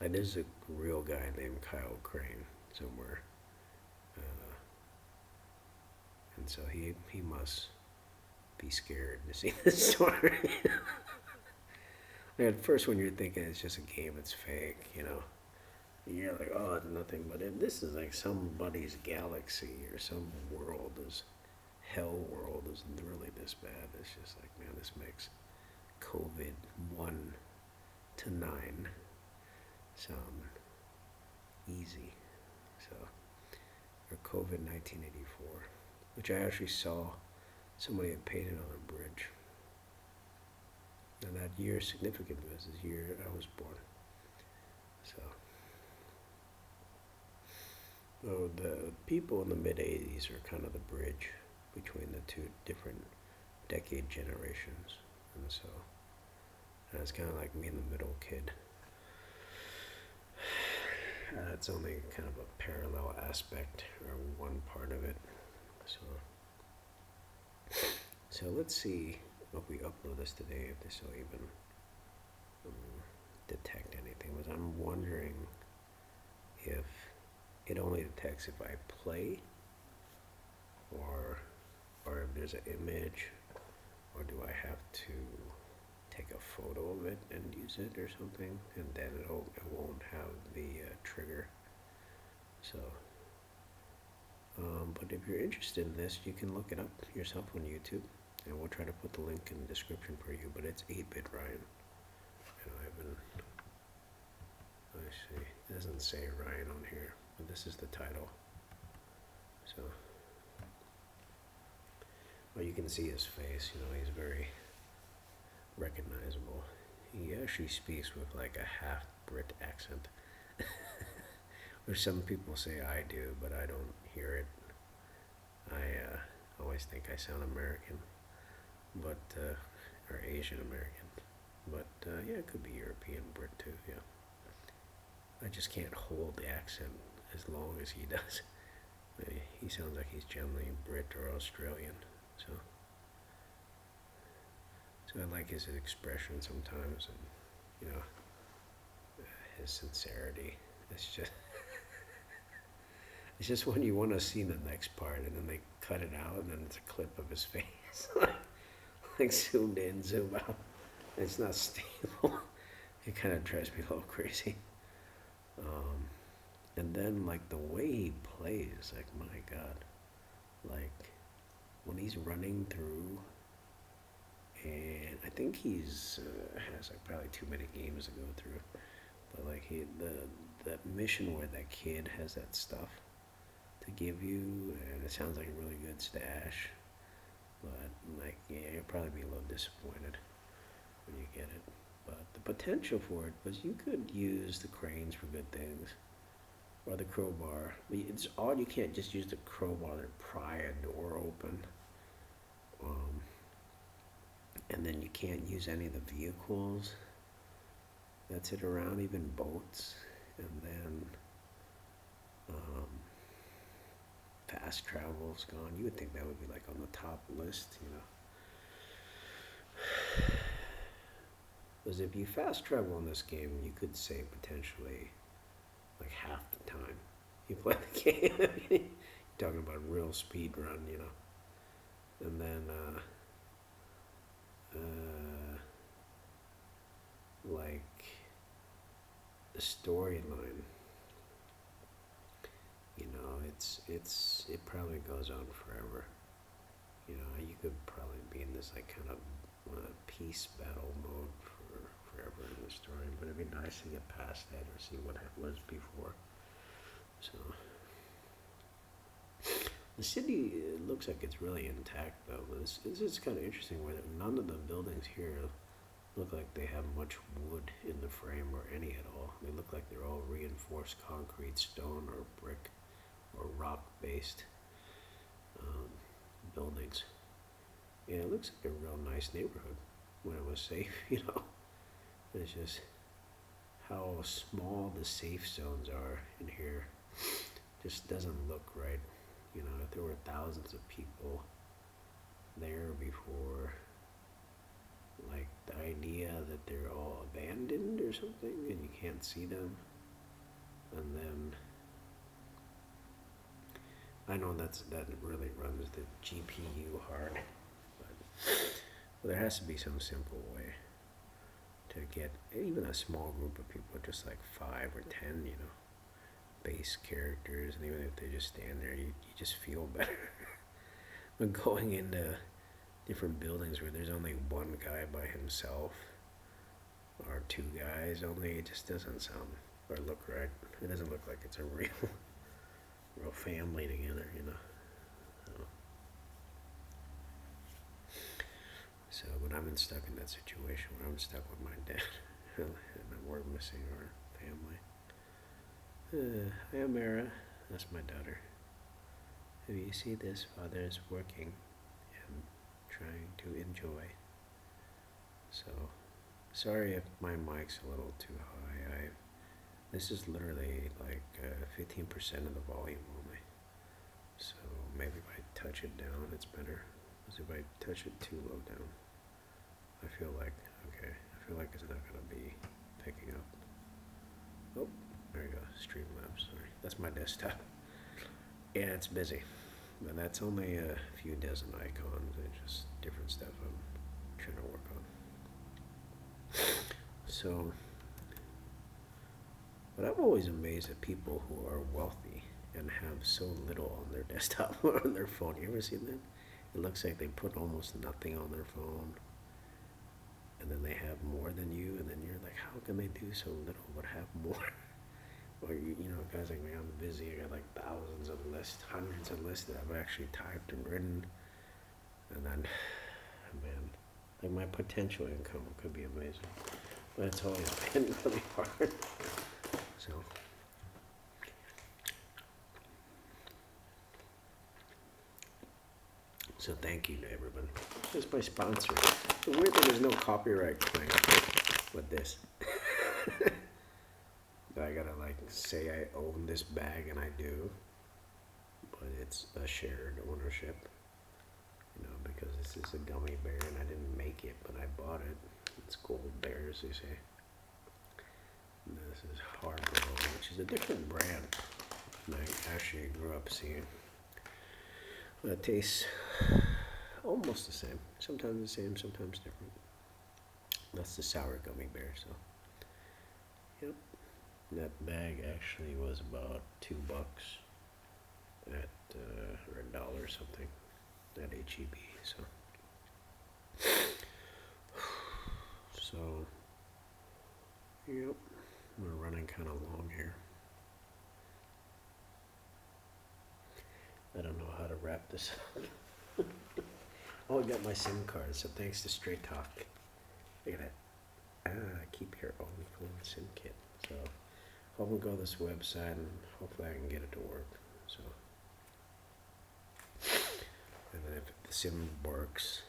Like there's a real guy named Kyle Crane somewhere. And so he must be scared to see this story. At first, when you're thinking it's just a game, it's fake, you're like, oh, it's nothing. But if this is like somebody's galaxy or some world, this hell world is really this bad. It's just like, man, this makes COVID 1 to 9 sound easy. So, or COVID 1984, which I actually saw somebody had painted on a bridge. And that year is significant because it's the year I was born. So the people in the mid 80s are kind of the bridge between the two different decade generations, and so it's kind of like me, the middle kid. It's only kind of a parallel aspect or one part of it. So, so let's see if we upload this today, if this will even detect anything. Because I'm wondering if it only detects if I play, or if there's an image, or do I have to take a photo of it and use it or something, and then it won't have the trigger. So, but if you're interested in this, you can look it up yourself on YouTube, and we'll try to put the link in the description for you. But it's 8-Bit Ryan. And I see, it doesn't say Ryan on here, but this is the title. So, well, you can see his face. You know, he's very recognizable. He actually speaks with like a half Brit accent, which some people say I do, but I don't hear it. I always think I sound American, but or Asian American, but yeah, it could be European Brit too. Yeah, I just can't hold the accent as long as he does. He sounds like he's generally Brit or Australian, so. So I like his expression sometimes, and you know, his sincerity. It's just, it's just when you want to see the next part, and then they cut it out, and then it's a clip of his face, like zoomed in, zoom out. It's not stable. It kind of drives me a little crazy. And then like the way he plays, like my God, like when he's running through. And I think he's has like probably too many games to go through, but like that mission where that kid has that stuff to give you, and it sounds like a really good stash, but like yeah, you'll probably be a little disappointed when you get it. But the potential for it was you could use the cranes for good things, or the crowbar. But it's odd you can't just use the crowbar to pry a door open. And then you can't use any of the vehicles that sit around, even boats. And then fast travel's gone. You would think that would be like on the top list, you know. Because if you fast travel in this game, you could save potentially like half the time you play the game. You're talking about real speed run, you know. And then like the storyline, you know, it probably goes on forever. You know, you could probably be in this like kind of peace battle mode for forever in the story, but it'd be nice to get past that or see what was before. So the city, it looks like it's really intact though. This is kind of interesting where none of the buildings here look like they have much wood in the frame or any at all. They look like they're all reinforced concrete, stone, or brick, or rock-based buildings. Yeah, it looks like a real nice neighborhood when it was safe, you know. It's just how small the safe zones are in here just doesn't look right. You know, if there were thousands of people there before, like the idea that they're all abandoned or something and you can't see them, and then I know that really runs the GPU hard, but there has to be some simple way to get even a small group of people, just like 5 or 10, you know, base characters, and even if they just stand there, you just feel better. But going into different buildings where there's only one guy by himself or 2 guys only, it just doesn't sound or look right. It doesn't look like it's a real family together, you know. So when I'm stuck in that situation where I'm stuck with my dad and we're missing our family. Hi Amara, that's my daughter. If you see this, father is working and trying to enjoy. So, sorry if my mic's a little too high. This is literally like 15% of the volume only. So maybe if I touch it down, it's better. Because if I touch it too low down, I feel like, okay, I feel like it's not going to be picking up. Oh, there you go, Streamlabs, sorry. That's my desktop. Yeah, it's busy. But that's only a few dozen icons. It's just different stuff I'm trying to work on. So, but I'm always amazed at people who are wealthy and have so little on their desktop or on their phone. You ever seen that? It looks like they put almost nothing on their phone, and then they have more than you, and then you're like, how can they do so little but have more? Or you know, guys like me, I'm busy. I got like thousands of lists, hundreds of lists that I've actually typed and written, and then, man, like my potential income could be amazing, but it's always been really hard. So thank you to everyone. This is my sponsor. The weird thing, there's no copyright claim with this. I gotta like say I own this bag, and I do, but it's a shared ownership, you know, because this is a gummy bear and I didn't make it, but I bought it. It's Gold Bears, they say. And this is Haribo, which is a different brand than I actually grew up seeing. It tastes almost the same. Sometimes the same, sometimes different. That's the sour gummy bear, so. Yep. That bag actually was about $2 at, or $1 or something at HEB, so. So, yep, we're running kind of long here. I don't know how to wrap this up. Oh, I got my SIM card, so thanks to Straighttalk. Look at that. Keep your own phone SIM kit. So, hope we go to this website and hopefully I can get it to work. So, and then if the SIM works,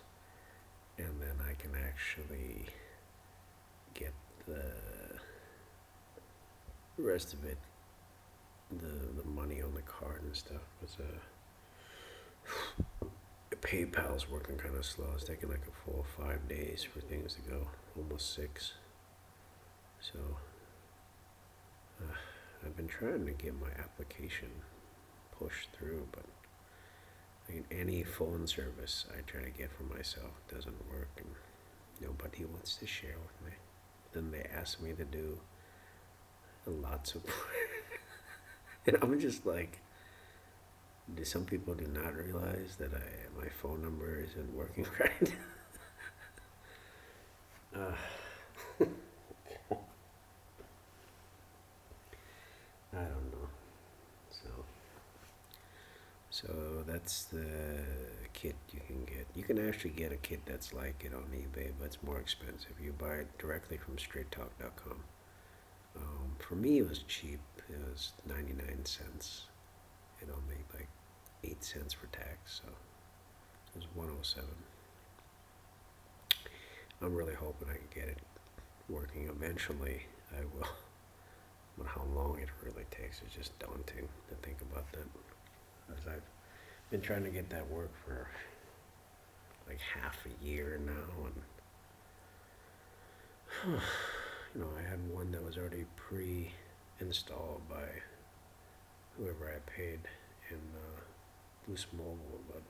and then I can actually get the rest of it, the money on the card and stuff. Was PayPal's working kind of slow. It's taking like a full 5 days for things to go, almost 6. So I've been trying to get my application pushed through, but any phone service I try to get for myself doesn't work, and nobody wants to share with me. Then they ask me to do lots of and I'm just like, some people do not realize that my phone number isn't working right. I don't know. So that's the kit you can get. You can actually get a kit that's like it on eBay, but it's more expensive. You buy it directly from Straighttalk.com. For me, it was cheap. It was 99 cents. It only like 8 cents for tax, so it was 107. I'm really hoping I can get it working. Eventually, I will. But how long it really takes is just daunting to think about that. As I've been trying to get that work for like half a year now, and I had one that was already pre-installed by whoever I paid in Boost Mobile, but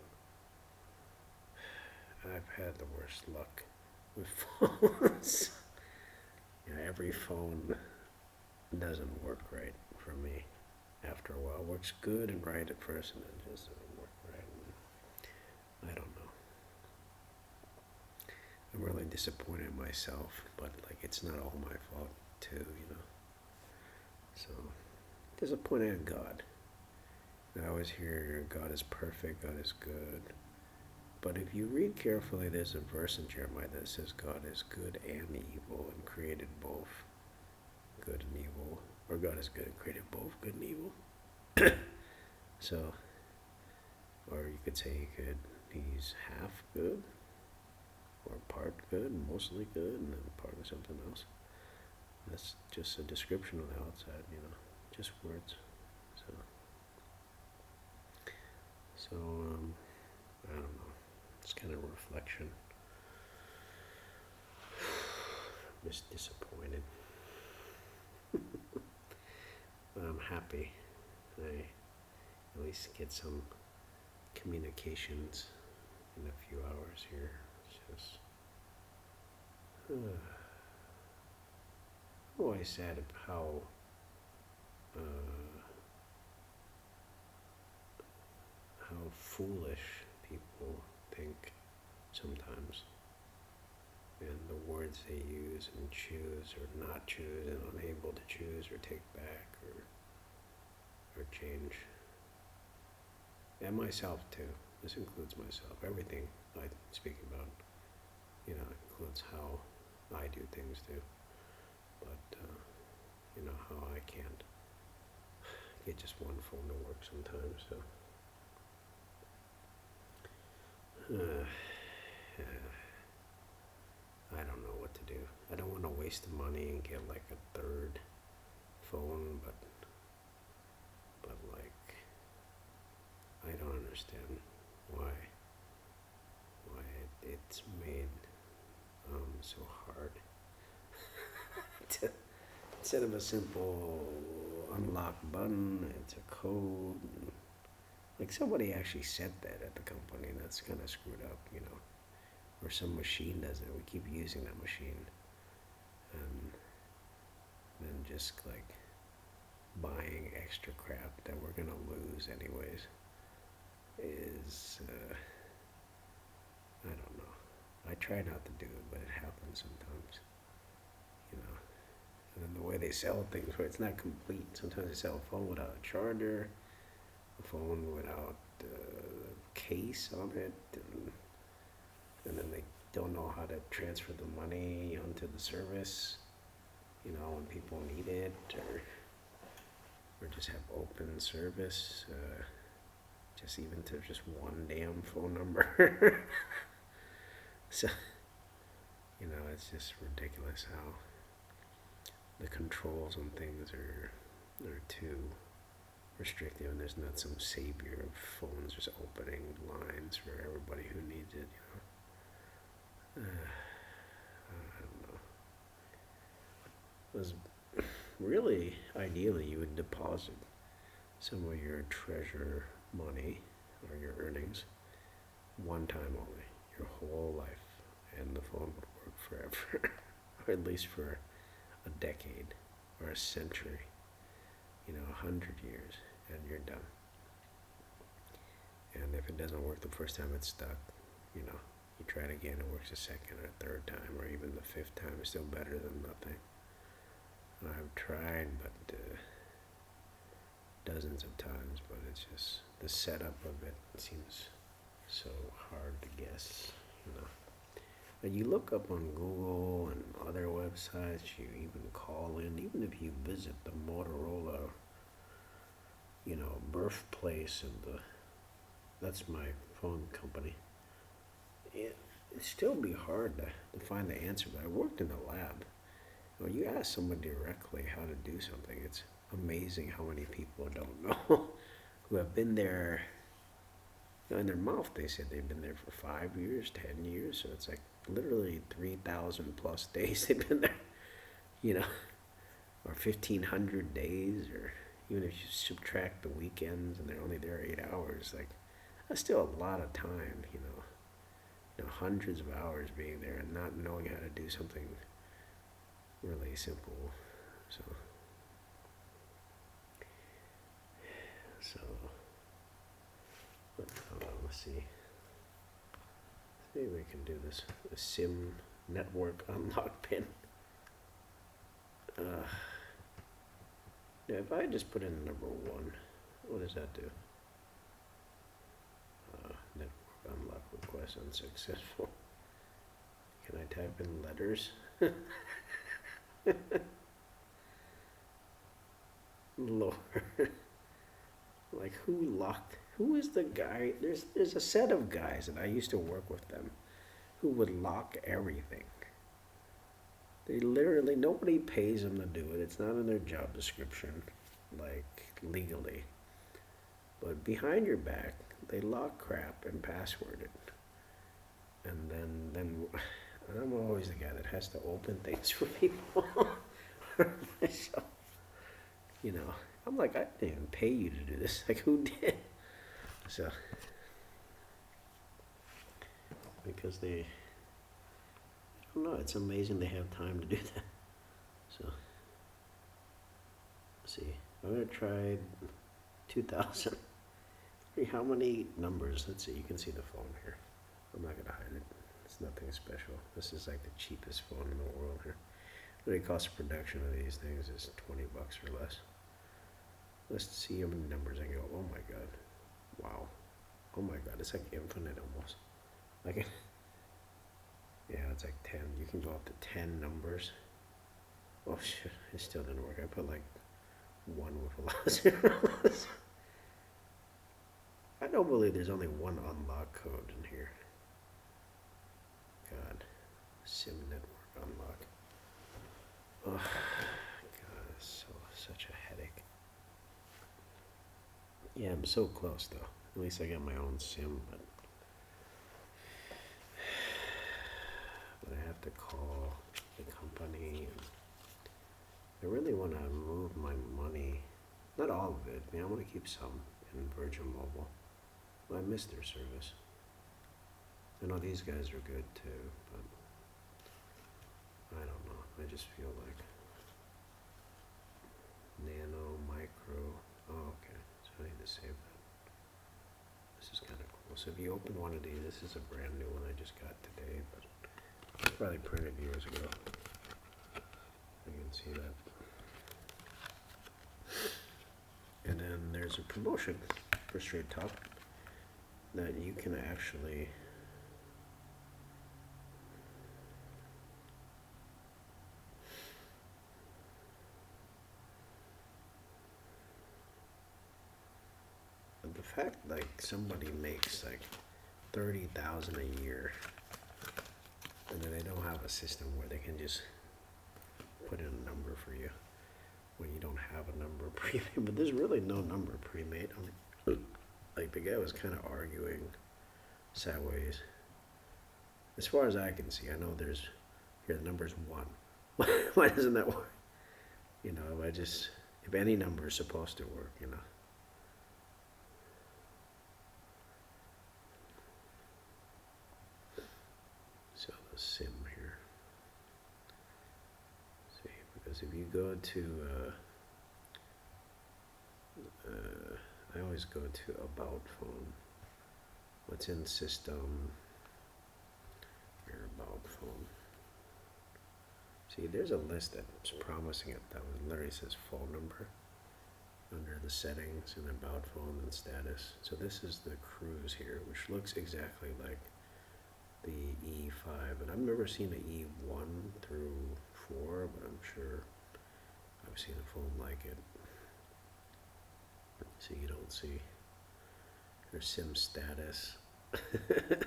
I've had the worst luck with phones. Every phone doesn't work right for me. After a while, it works good and right at first, and then just doesn't work right. And I don't know. I'm really disappointed in myself, but like it's not all my fault too, So disappointed in God. I always hear God is perfect, God is good. But if you read carefully, there's a verse in Jeremiah that says God is good and evil and created both good and evil. Or God is good and created both good and evil. So, or you could say he's half good or part good, mostly good, and then part of something else. That's just a description of the outside, just words. So, I don't know. It's kind of a reflection. I'm just disappointed. But I'm happy. I at least get some communications in a few hours here. It's just, always sad how foolish people think sometimes, and the words they use and choose or not choose and unable to choose or take back or change. And myself too. This includes myself. Everything I speak about, includes how I do things too. But, how I can't get just one phone to work sometimes, so. I don't know what to do. I don't want to waste the money and get like a third phone, but like, I don't understand why it's made so hard. Instead of a simple unlock button, it's a code. Like somebody actually said that at the company, and that's kind of screwed up, Or some machine does it. We keep using that machine, and then just like buying extra crap that we're gonna lose anyways is I don't know. I try not to do it, but it happens sometimes, And then the way they sell things, where it's not complete. Sometimes they sell a phone without a charger, a phone without a case on it, and then they don't know how to transfer the money onto the service, when people need it, or just have open service, just even to just one damn phone number. So, it's just ridiculous how the controls on things are too restrictive, and there's not some savior of phones just opening lines for everybody who needs it, I don't know. It was really, ideally, you would deposit some of your treasure money or your earnings one time only, your whole life, and the phone would work forever, or at least for a decade or a century, 100 years, and you're done. And if it doesn't work the first time, it's stuck, you try it again, it works a second or third time, or even the fifth time is still better than nothing. I've tried, but dozens of times, but it's just the setup of it seems so hard to guess, And you look up on Google and other websites, you even call in, even if you visit the Motorola, birthplace of that's my phone company. It'd still be hard to find the answer, but I worked in a lab. When you ask someone directly how to do something, it's amazing how many people don't know who have been there. In their mouth, they said they've been there for 5 years, 10 years, so it's like literally 3,000 plus days they've been there, or 1,500 days, or even if you subtract the weekends and they're only there 8 hours, like that's still a lot of time, hundreds of hours being there and not knowing how to do something really simple. So let's see. Maybe we can do this. A SIM network unlock pin. If I just put in number 1, what does that do? Network unlock request unsuccessful. Can I type in letters? Lord. Like who is the guy? There's a set of guys, and I used to work with them, who would lock everything. They literally, nobody pays them to do it. It's not in their job description, like legally. But behind your back, they lock crap and password it. And then I'm always the guy that has to open things for people. So, you know, I'm like, I didn't even pay you to do this. Like, who did? So, because they, I don't know, it's amazing they have time to do that. So, let's see, I'm gonna try 2000. How many numbers? Let's see, you can see the phone here. I'm not gonna hide it. It's nothing special. This is like the cheapest phone in the world here. The cost of production of these things is $20 or less. Let's see how many numbers I go. Oh my god. Wow. Oh my god, it's like infinite almost. Like, yeah, it's like 10. You can go up to 10 numbers. Oh shit, it still didn't work. I put like 1 with a lot of zeros. I don't believe there's only one unlock code in here. God. SIM network unlock. Oh, God, it's such a headache. Yeah, I'm so close though. At least I got my own SIM, but I have to call the company. And I really want to move my money, not all of it. I mean, I want to keep some in Virgin Mobile. Well, I miss their service. I know these guys are good too, but I don't know. I just feel like nano, micro. Oh, okay. So I need to save that. This is kind of cool. So if you open one of these, this is a brand new one I just got today, but it's probably printed years ago. You can see that. And then there's a promotion for Straighttalk that you can actually the fact like somebody makes like 30,000 a year and then they don't have a system where they can just put in a number for you when you don't have a number pre-made. But there's really no number pre-made. Like the guy was kind of arguing sideways. As far as I can see, I know there's here the number's 1. Why doesn't that work? You know, if any number is supposed to work, you know. So the SIM here. See, because if you go to I always go to about phone. What's in system? Your about phone. See, there's a list that's promising it that literally says phone number under the settings and about phone and status. So this is the cruise here, which looks exactly like the E5, and I've never seen an E1 through 4, but I'm sure I've seen a phone like it. So you don't see your SIM status. It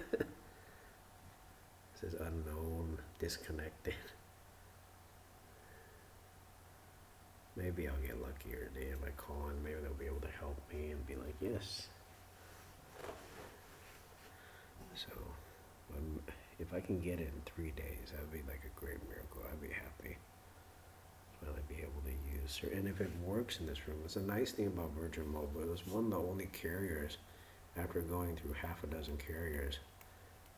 says unknown, disconnected. Maybe I'll get luckier today if I call in. Maybe they'll be able to help me and be like, yes. So, if I can get it in 3 days, that would be like a great miracle. I'd be happy. Finally be able to use her. And if it works in this room, it's a nice thing about Virgin Mobile. It was one of the only carriers, after going through half a dozen carriers,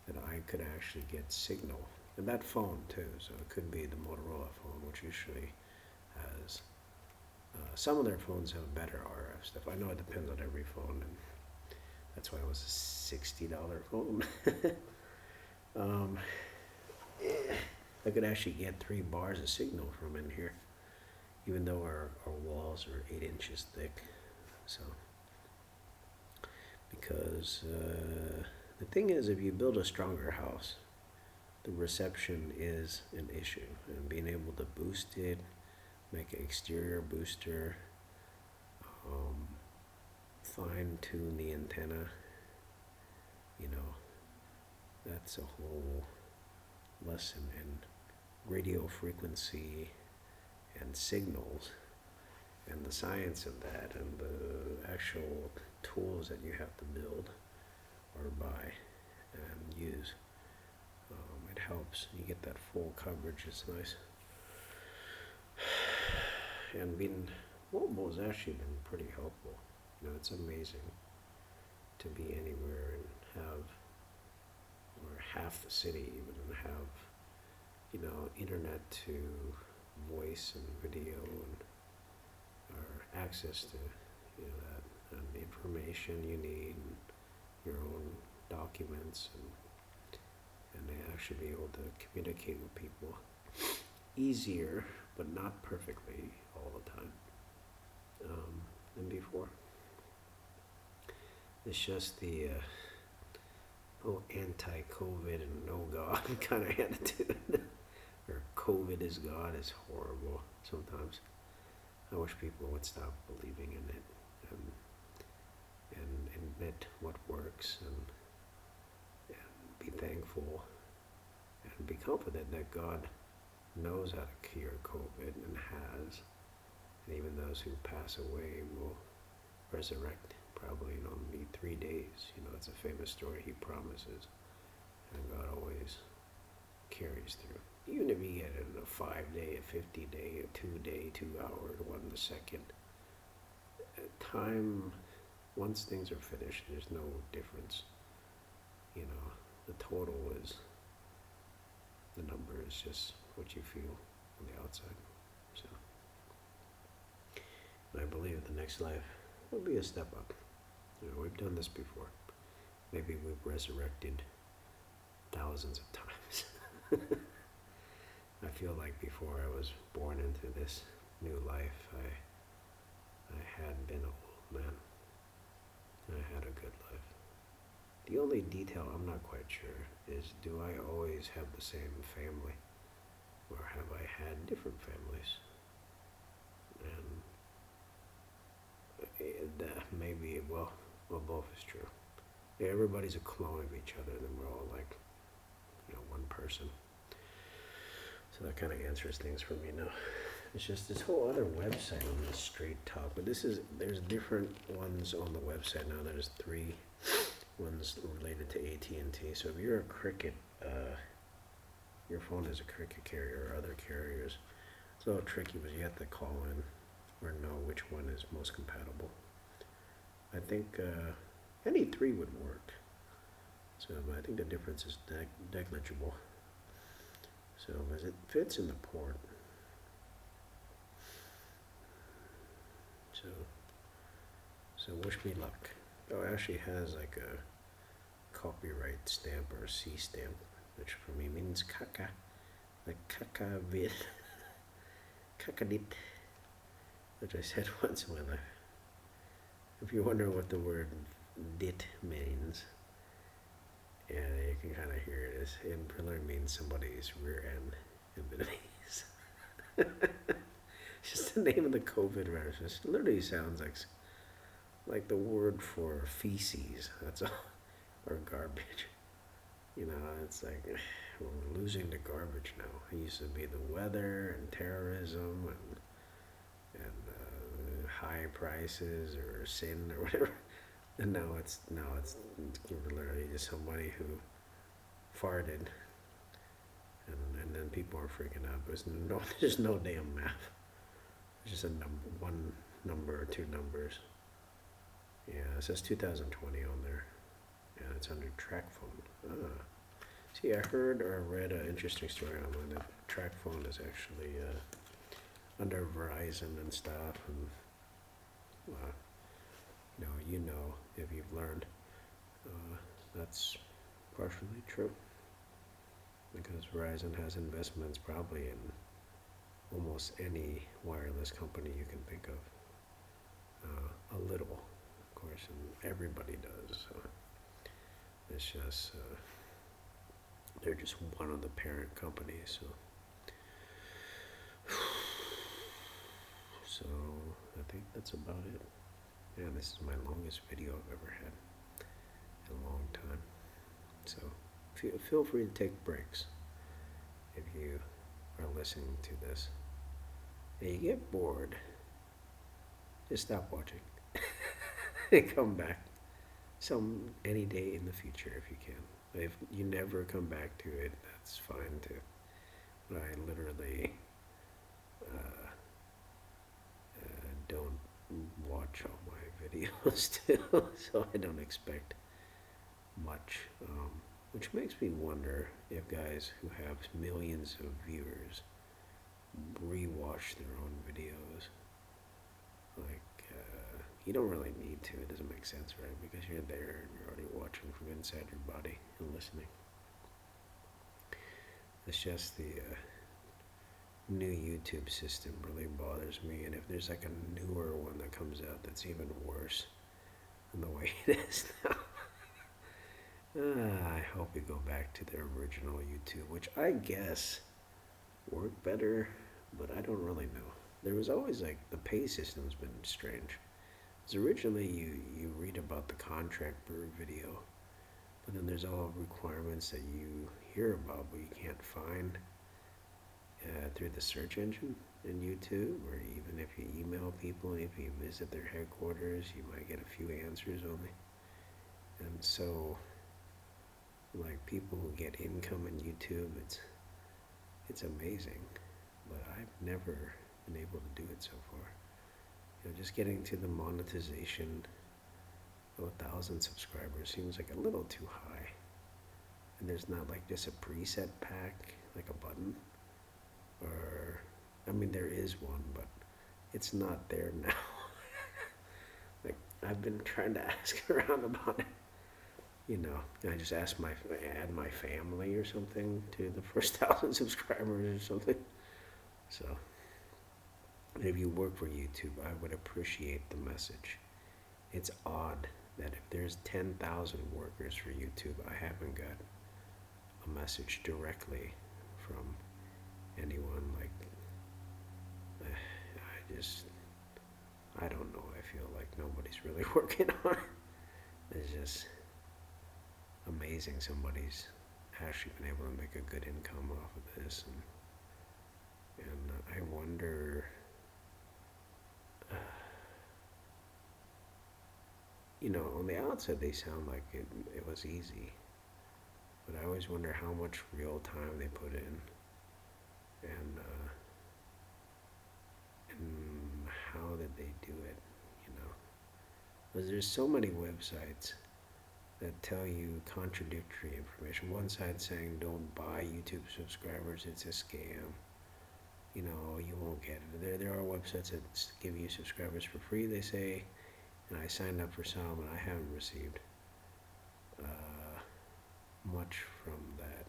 that I could actually get signal. And that phone too, so it could be the Motorola phone, which usually has, some of their phones have better RF stuff. I know it depends on every phone, and that's why it was a $60 phone. I could actually get 3 bars of signal from in here, even though our walls are 8 inches thick. So, because the thing is, if you build a stronger house, the reception is an issue, and being able to boost it, make an exterior booster, fine tune the antenna, you know, that's a whole lesson in radio frequency and signals and the science of that and the actual tools that you have to build or buy and use. It helps. You get that full coverage. It's nice. And being mobile has actually been pretty helpful. It's amazing to be anywhere and have, or half the city even, and have, internet to voice and video and or access to, that and information you need, and your own documents, and they actually be able to communicate with people easier, but not perfectly all the time, than before. It's just the whole anti-COVID and no God kind of attitude. Or COVID is God is horrible sometimes. I wish people would stop believing in it and admit what works and be thankful and be confident that God knows how to cure COVID and has. And even those who pass away will resurrect probably in only 3 days. It's a famous story he promises. And God always carries through. Even if you get it in a 5-day, a 50-day, a 2-day, 2 hour, 1 second. Time, once things are finished, there's no difference. The total is, the number is just what you feel on the outside. So, and I believe the next life will be a step up. We've done this before. Maybe we've resurrected thousands of times. I feel like before I was born into this new life, I had been an old man. I had a good life. The only detail I'm not quite sure is, do I always have the same family? Or have I had different families? And maybe, well, both is true. Yeah, everybody's a clone of each other, and then we're all like, one person. So that kind of answers things for me now. It's just this whole other website on this Straighttalk, but there's different ones on the website now. There's 3 ones related to AT&T. So if you're a Cricket, your phone is a Cricket carrier or other carriers, it's a little tricky, but you have to call in or know which one is most compatible. I think any 3 would work. So but I think the difference is negligible. So as it fits in the port. So wish me luck. Oh, it actually has like a copyright stamp or a C stamp, which for me means caca, like caca-vid, cacadit, which I said once in my life. If you wonder what the word dit means, yeah, you can kind of hear it. It really means somebody's rear end in Vietnamese. Just the name of the COVID virus. It literally sounds like the word for feces. That's all, or garbage. It's like we're losing to garbage now. It used to be the weather and terrorism and high prices or sin or whatever. And now it's literally just somebody who farted, and then people are freaking out. There's no damn math. It's just a number, one number or 2 numbers. Yeah, it says 2020 on there, and it's under track phone. See, I heard or read an interesting story online that track phone is actually under Verizon and stuff, and if you've learned, that's partially true, because Verizon has investments probably in almost any wireless company you can think of, a little, of course, and everybody does. So it's just they're just one of the parent companies. So I think that's about it. Yeah, this is my longest video I've ever had in a long time. So feel free to take breaks. if you are listening to this and you get bored, just stop watching and come back any day in the future if you can. If you never come back to it, that's fine too. But I literally uh, don't watch all my videos too, so I don't expect much. Which makes me wonder if guys who have millions of viewers rewatch their own videos. Like, you don't really need to. It doesn't make sense, right? Because you're there and you're already watching from inside your body and listening. It's just the new YouTube system really bothers me. And if there's like a newer one that comes out that's even worse than the way it is now, I hope we go back to the original YouTube, which I guess worked better, but I don't really know. There was always like the pay system's been strange. Because originally you read about the contract per video, but then there's all requirements that you hear about but you can't find through the search engine in YouTube, or even if you email people and if you visit their headquarters, you might get a few answers only. And so, like people who get income in YouTube, it's amazing, but I've never been able to do it so far. You know, just getting to the monetization of 1,000 subscribers seems like a little too high. And there's not like just a preset pack, like a button, or I mean there is one, but it's not there now. Like I've been trying to ask around about it. You know, I just add my family or something to the first 1,000 subscribers or something. So, if you work for YouTube, I would appreciate the message. It's odd that if there's 10,000 workers for YouTube, I haven't got a message directly from anyone. Like, I don't know. I feel like nobody's really working on it. It's just amazing somebody's actually been able to make a good income off of this, and I wonder, you know, on the outside they sound like it was easy, but I always wonder how much real time they put in, and how did they do it, you know, because there's so many websites that tell you contradictory information. One side saying don't buy YouTube subscribers, it's a scam. You know, you won't get it. There are websites that give you subscribers for free, they say, and I signed up for some and I haven't received much from that.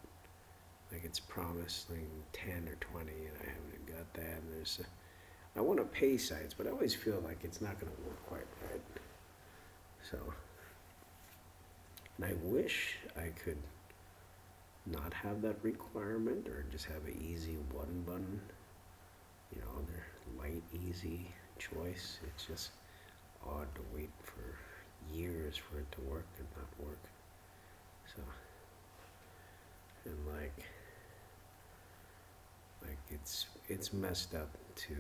Like it's promising 10 or 20 and I haven't got that. And I want to pay sites, but I always feel like it's not going to work quite right. So, and I wish I could not have that requirement or just have an easy one button, you know, their light, easy choice. It's just odd to wait for years for it to work and not work. So, and like it's messed up to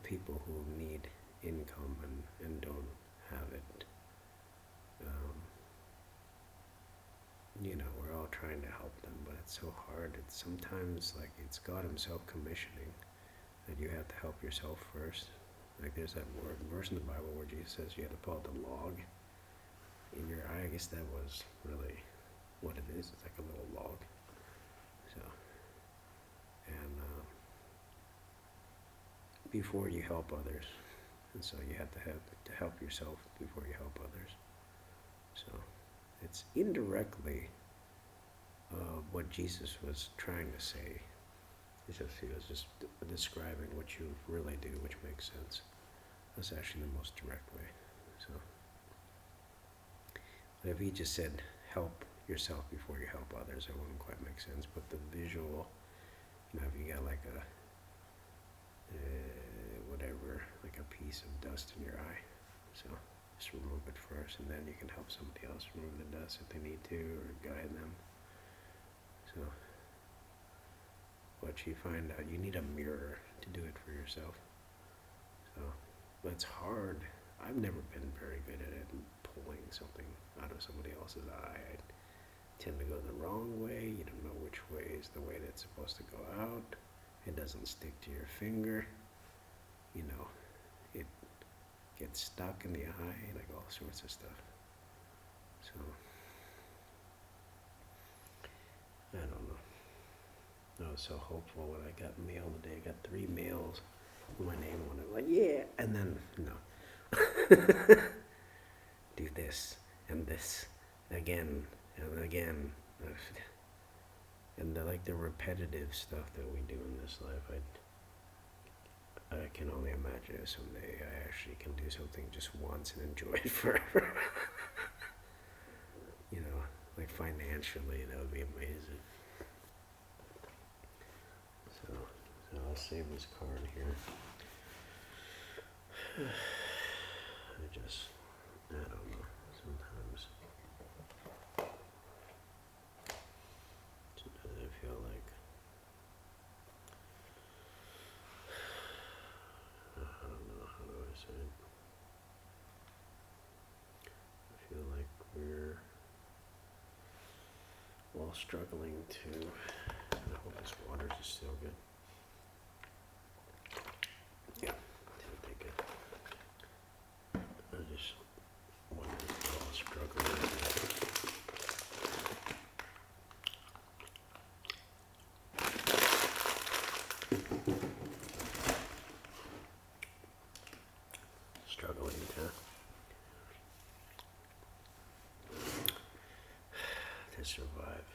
people who need income and don't have it. You know, we're all trying to help them, but it's so hard. It's sometimes like it's God Himself commissioning that you have to help yourself first. Like there's that verse in the Bible where Jesus says you have to pull out the log in your eye. I guess that was really what it is. It's like a little log. So, and before you help others, and so you have to help yourself before you help others. So, it's indirectly what Jesus was trying to say. He was just describing what you really do, which makes sense. That's actually the most direct way. So, but if he just said help yourself before you help others, it wouldn't quite make sense. But the visual, you know, if you got like a whatever, like a piece of dust in your eye, so Just remove it first, and then you can help somebody else remove the dust if they need to, or guide them. So, what you find out, you need a mirror to do it for yourself. So, that's hard. I've never been very good at it, pulling something out of somebody else's eye. I tend to go the wrong way. You don't know which way is the way that's supposed to go out. It doesn't stick to your finger. You know, it gets stuck in the eye, like all sorts of stuff. So, I don't know. I was so hopeful when I got mail today. I got 3 mails with my name on it. Like, yeah, and then, no. Do this, and this, again, and again. And the repetitive stuff that we do in this life, I can only imagine if someday I actually can do something just once and enjoy it forever. You know, like financially, that would be amazing. So I'll save this card here. I don't know, sometimes I feel like, I don't know, how do I say it? I feel like we're all struggling to, I hope this water is still good. Yeah, I'll take it. I just wonder if we're all struggling. Struggling to survive.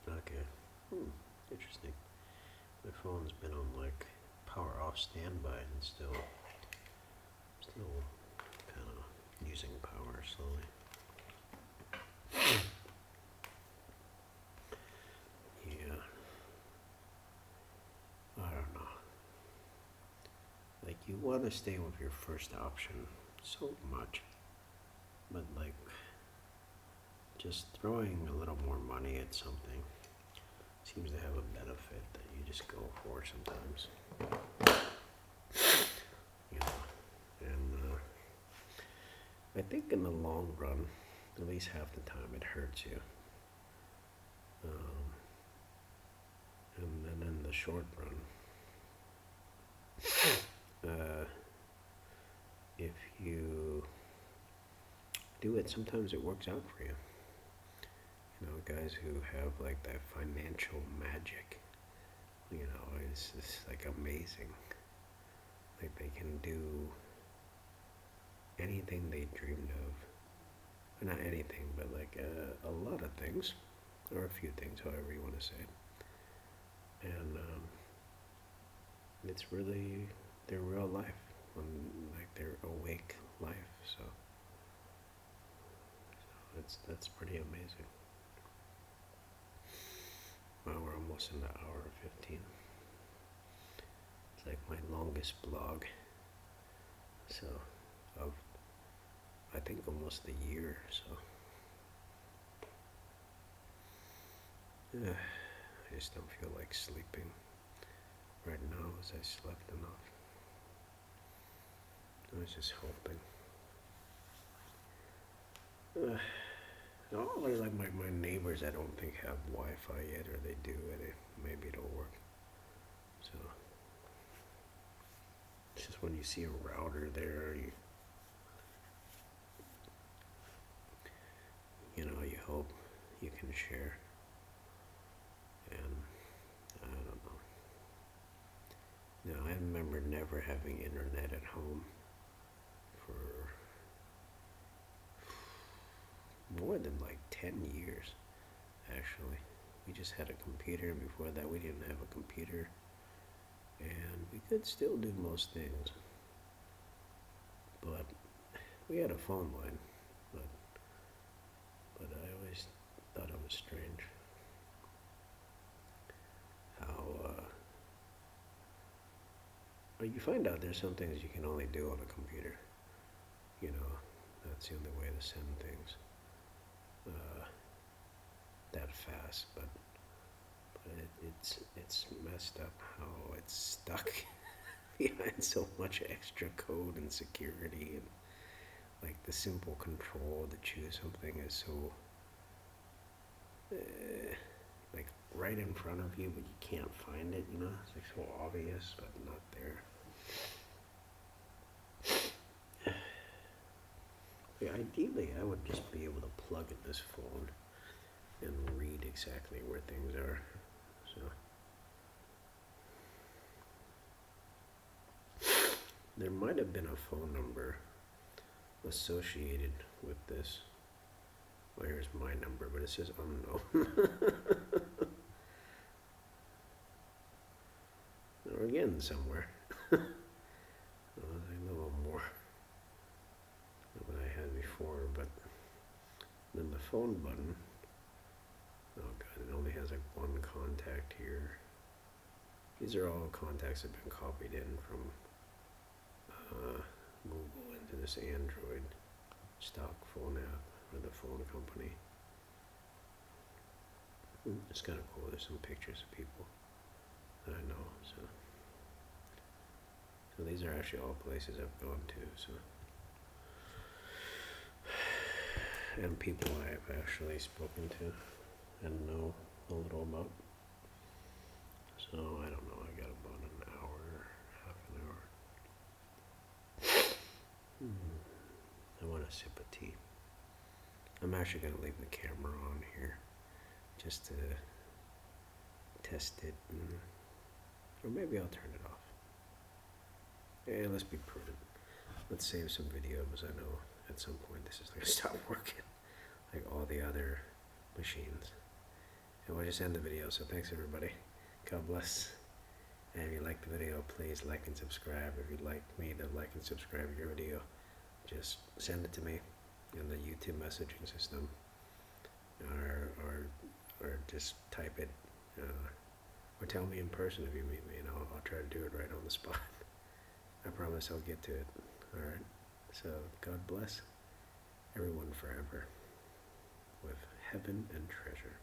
Okay. Interesting. My phone's been on like power off standby and still kind of using power slowly. Yeah. I don't know. Like, you want to stay with your first option so much, but like, just throwing a little more money at something seems to have a benefit that you just go for sometimes. You know, and I think in the long run, at least half the time, it hurts you. And then in the short run, if you do it, sometimes it works out for you. You know, guys who have like that financial magic, you know, it's like amazing. Like, they can do anything they dreamed of. Not anything, but like a lot of things, or a few things, however you want to say it. And it's really their real life, like their awake life. So that's pretty amazing. Well, we're almost in the hour 15. It's like my longest blog. So, of I think almost a year. So, I just don't feel like sleeping right now, as I slept enough. I was just hoping. Like my neighbors, I don't think have Wi-Fi yet, or they do, and maybe it'll work. So, it's just when you see a router there, you know, you hope you can share. And I don't know. Now, I remember never having internet at home for more than like 10 years, actually. We just had a computer, and before that we didn't have a computer, and we could still do most things, but we had a phone line, but I always thought it was strange how But you find out there's some things you can only do on a computer. You know, that's the only way to send things that fast. But it's messed up how it's stuck behind so much extra code and security, and like the simple control to choose something is so like right in front of you, but you can't find it. You know, it's like so obvious, but not there. Yeah, ideally, I would just be able to plug in this phone and read exactly where things are. So there might have been a phone number associated with this. Well, here's my number, but it says unknown. Or again, somewhere. A little more than I had before, but then the phone button. Oh god, it only has like one contact here. These are all contacts that have been copied in from Google into this Android stock phone app for the phone company. It's kind of cool. There's some pictures of people that I know. So these are actually all places I've gone to. So and people I've actually spoken to and know a little about. So I don't know. I got about an hour, half an hour. I want a sip of tea. I'm actually going to leave the camera on here just to test it, or maybe I'll turn it off. Yeah, let's be prudent. Let's save some videos. I know at some point this is going to stop working like all the other machines. And we'll just end the video. So thanks everybody. God bless. And if you like the video, please like and subscribe. If you'd like me to like and subscribe your video, just send it to me in the YouTube messaging system, or just type it, or tell me in person if you meet me, and I'll try to do it right on the spot. I promise I'll get to it. All right. So God bless everyone forever with heaven and treasure.